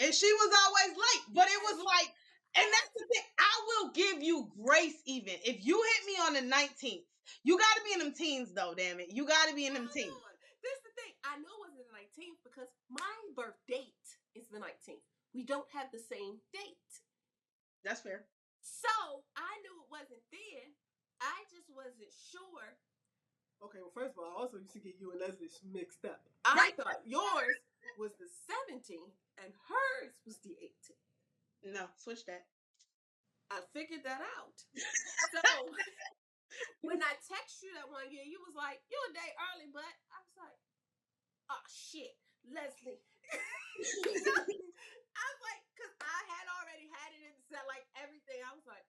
And she was always late. But it was like, and that's the thing. I will give you grace even. If you hit me on the 19th, you got to be in them teens, though, damn it. You got to be in them teens. This is the thing. I know it wasn't the 19th because my birth date is the 19th. We don't have the same date. That's fair. So, I knew it wasn't then. I just wasn't sure. Okay, well, first of all, I also used to get you and Leslie mixed up. I thought yours was the 17th and hers was the 18th. No, switch that. I figured that out. So, when I text you that one year, you was like, you're a day early, but I was like, oh, shit, Leslie. I was like, because I had already had it in set, like everything. I was like,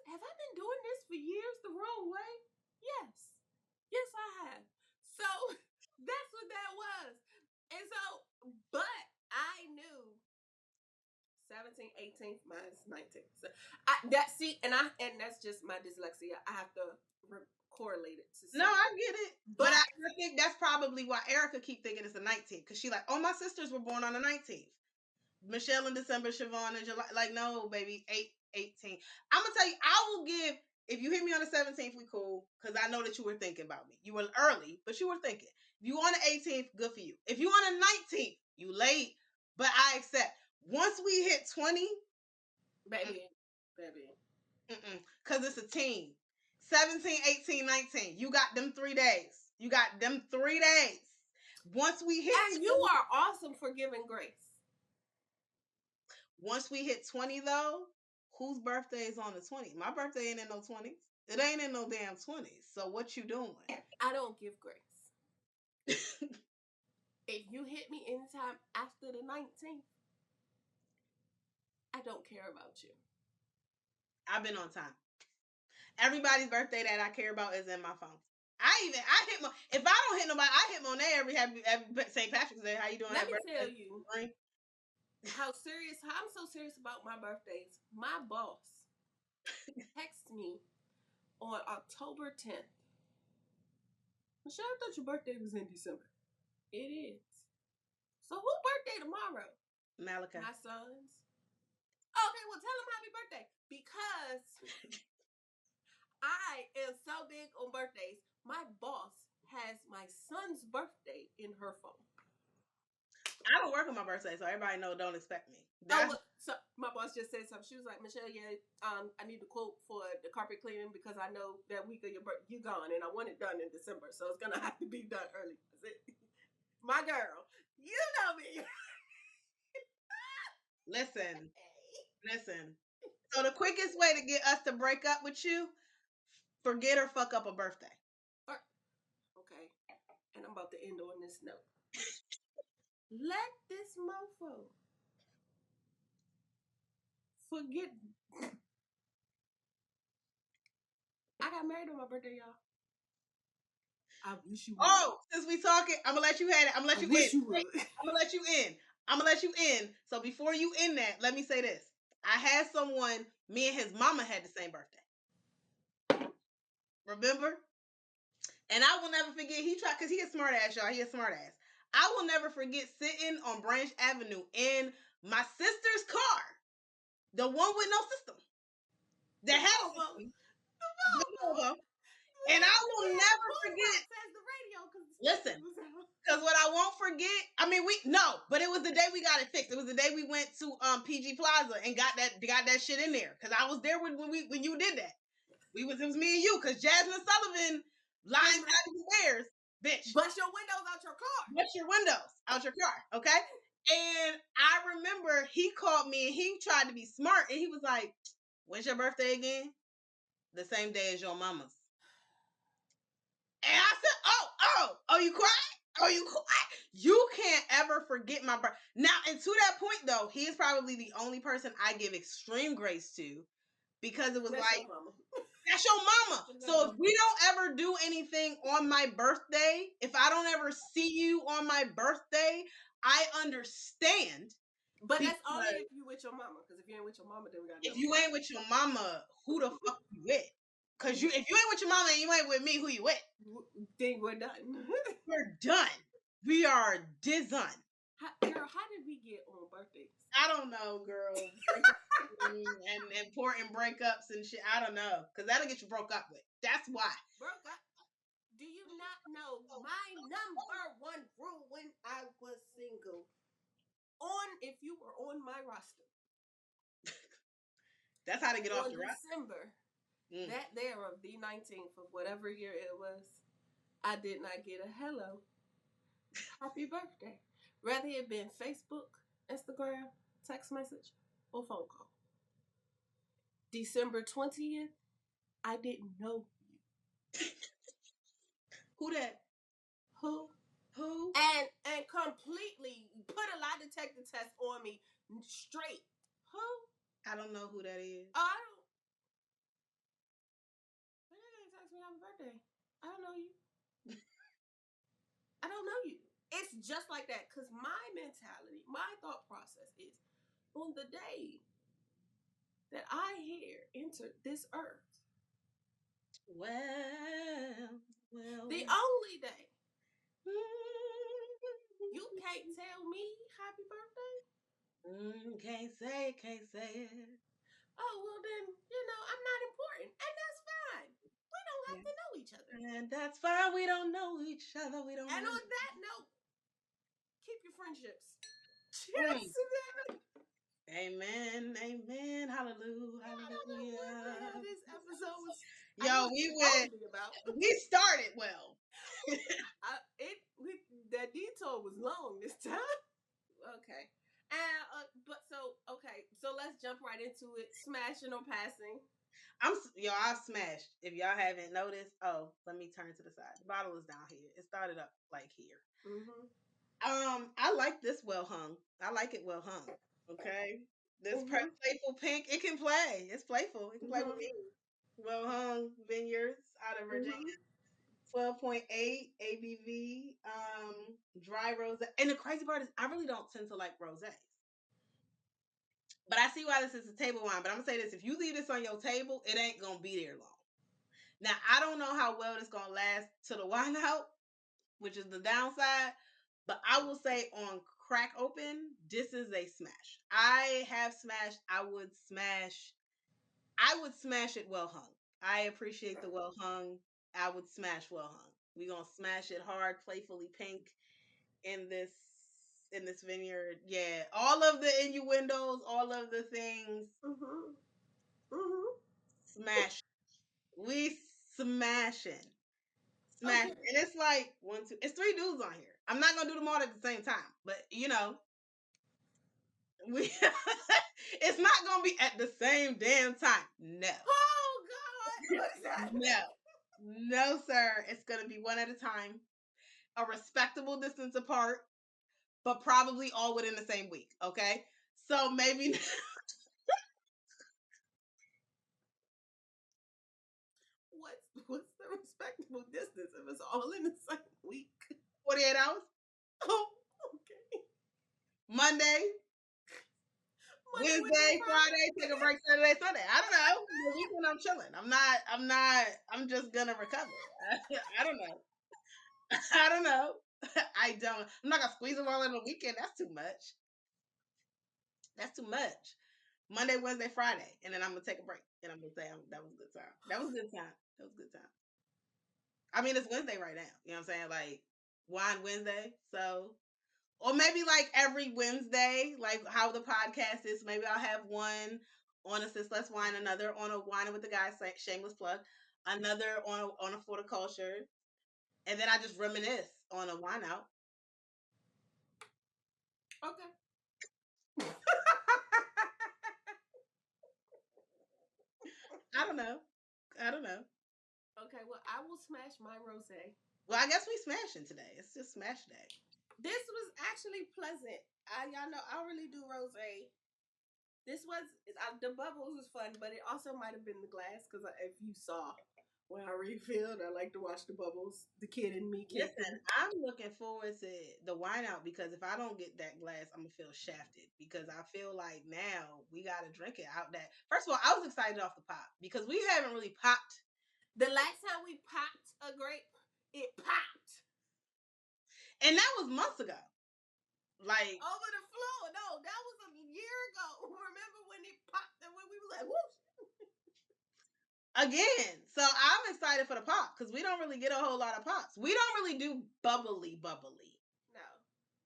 have I been doing this for years the wrong way? Yes. Yes, I have. So, that's what that was. And so, but I knew 17th, 18th, minus 19th. So and that's just my dyslexia. I have to correlate it to. No, I get it, but I think that's probably why Erica keep thinking it's the 19th because she like, oh, my sisters were born on the 19th. Michelle in December, Siobhan in July. Like, no, baby, 18. I'm gonna tell you, I will give. If you hit me on the 17th, we cool because I know that you were thinking about me. You were early, but you were thinking. If you on the 18th, good for you. If you on the 19th, you late, but I accept. Once we hit 20, baby. Because it's a team. 17, 18, 19. You got them 3 days. Once we hit and 20, you are awesome for giving grace. Once we hit 20, though, whose birthday is on the 20th? My birthday ain't in no 20s. It ain't in no damn 20s. So what you doing? I don't give grace. If you hit me anytime after the 19th, I don't care about you. I've been on time. Everybody's birthday that I care about is in my phone. I hit my, if I don't hit nobody, I hit Monet every St. Patrick's Day. How you doing? Let me tell you how I'm so serious about my birthdays. My boss texted me on October 10th. Michelle, I thought your birthday was in December. It is. So whose birthday tomorrow? Malachi. My son's. Okay, well tell him happy birthday. Because I am so big on birthdays. My boss has my son's birthday in her phone. I don't work on my birthday, so everybody know don't expect me. So my boss just said something. She was like, Michelle, I need the quote for the carpet cleaning because I know that week of your birthday you gone, and I want it done in December, so it's gonna have to be done early. My girl, you know me. Listen. So the quickest way to get us to break up with you, forget or fuck up a birthday. Okay, and I'm about to end on this note. Let this mofo forget. I got married on my birthday, y'all. I wish you would. Oh, since we talking, I'm gonna let you have it. I'm gonna let you in. I'm gonna let you in. I'm gonna let you in. So before you end that, let me say this. I had someone, me and his mama had the same birthday. Remember? And I will never forget, he tried, because he a smart ass, y'all. He a smart ass. I will never forget sitting on Branch Avenue in my sister's car. The one with no system. That had a system. And I will never forget. Listen, because what I won't forget, I mean, but it was the day we got it fixed. It was the day we went to PG Plaza and got that shit in there. Because I was there when you did that. It was me and you. Because Jasmine Sullivan lines out of the stairs, bitch. Bust your windows out your car. Bust your windows out your car, okay? And I remember he called me and he tried to be smart and he was like, "When's your birthday again?" "The same day as your mama's." And I said, oh, you cried? You can't ever forget my birthday. Now, and to that point, though, he is probably the only person I give extreme grace to because it was that's your mama. That's your mama. So if we don't ever do anything on my birthday, if I don't ever see you on my birthday, I understand. But that's only if you with your mama. Because if you ain't with your mama, then we got. If you ain't with your mama, who the fuck you with? Because if you ain't with your mama and you ain't with me, who you with? Then we're done. We're done. We are done. Girl, how did we get on birthdays? I don't know, girl. and important breakups and shit. I don't know. Because that'll get you broke up with. That's why. Broke up? Do you not know my number one rule when I was single? If you were on my roster. That's how to get off the roster. December, that there of the 19th of whatever year it was, I did not get a hello, happy birthday. Rather it been Facebook, Instagram, text message, or phone call. December 20th, I didn't know you. Who that? Who? And completely put a lie detector test on me straight. Who? I don't know who that is. Oh, I don't. Why you gonna text me happy birthday? I don't know you. I don't know you. It's just like that. Because my mentality, my thought process is on the day that I here entered this earth. Well. The only day. You can't tell me happy birthday? Can't say it. Oh, well then, I'm not important. And that's fine. We don't have to know each other. And that's fine. We don't know each other. On that note, keep your friendships. Cheers to that. Amen. Hallelujah. This episode was... we started well. That detour was long this time. Okay. So let's jump right into into it. Smashing or passing? I've smashed. If y'all haven't noticed, oh, let me turn to the side. The bottle is down here. It started up like here. Mm-hmm. I like this well hung. I like it well hung. Okay. This playful pink, it can play. It's playful. It can play with me. Well hung vineyards out of Virginia. 12.8 ABV. Dry rose. And the crazy part is I really don't tend to like rosés. But I see why this is a table wine. But I'm gonna say this: if you leave this on your table, it ain't gonna be there long. Now I don't know how well it's gonna last to the wine out, which is the downside. But I will say on crack open, this is a smash. I have smashed. I would smash it well hung. I appreciate the well hung. I would smash well hung. We gonna smash it hard, playfully pink in this vineyard. Yeah, all of the innuendos, all of the things. Smash. We smashing. Smash. Okay. And it's like one, two. It's three dudes on here. I'm not gonna do them all at the same time, but we. It's not gonna be at the same damn time. No. Oh God! What is that? No, sir. It's gonna be one at a time, a respectable distance apart, but probably all within the same week. Okay, so maybe. What's the respectable distance if it's all in the same week? 48 hours. Oh, okay. Monday, Wednesday, Friday, take a break Saturday, Sunday. I don't know. The weekend I'm chilling. I'm just gonna recover. I don't know. I don't know. I'm not gonna squeeze them all in the weekend. That's too much. That's too much. Monday, Wednesday, Friday, and then I'm gonna take a break, and I'm gonna say that was a good time. That was a good time. That was a good time. I mean, it's Wednesday right now. You know what I'm saying? Like Wine Wednesday. So, or maybe like every Wednesday, like how the podcast is. Maybe I'll have one on a Sis Let's Wine, another on a Wine with the Guys, shameless plug, another on a horticulture, and then I just reminisce on a wine out. Okay. I don't know. I don't know. Okay, well, I will smash my rosé. Well, I guess we smashing today. It's just smash day. This was actually pleasant. Y'all know I really do rosé. This was the bubbles was fun, but it also might have been the glass because if you saw when I refilled, I like to watch the bubbles. The kid in me. Listen, I'm looking forward to the wine out because if I don't get that glass, I'm gonna feel shafted because I feel like now we gotta drink it out. That first of all, I was excited off the pop because we haven't really popped. The last time we popped a grape, it popped, and that was months ago. Like over the floor. No, that was a year ago. Remember when it popped and when we were like, whoosh. Again, so I'm excited for the pop because we don't really get a whole lot of pops. We don't really do bubbly. No.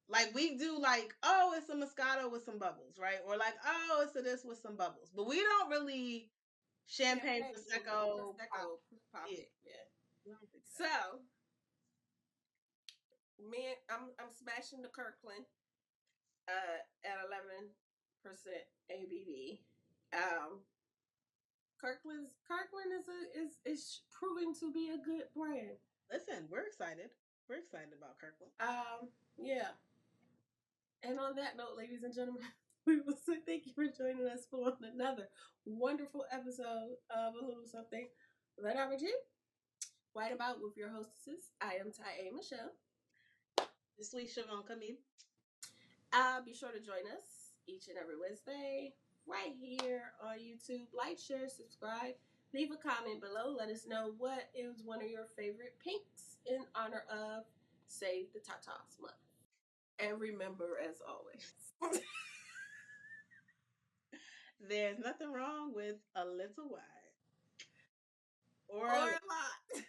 Like we do like, oh, it's a Moscato with some bubbles, right? Or like, oh, it's a this with some bubbles. But we don't really champagne Prosecco pop it. Yeah. So I'm smashing the Kirkland at 11% ABV. Kirkland is proving to be a good brand. Listen, we're excited. We're excited about Kirkland. Yeah. And on that note, ladies and gentlemen, we will say thank you for joining us for another wonderful episode of A Little Something That I Review. Right about with your hostesses. I am Ty Michelle. The sweet Siobhan Camille. Be sure to join us each and every Wednesday right here on YouTube. Like, share, subscribe. Leave a comment below. Let us know what is one of your favorite pinks in honor of Save the Tatas Month. And remember, as always, there's nothing wrong with a little wine. Or a lot.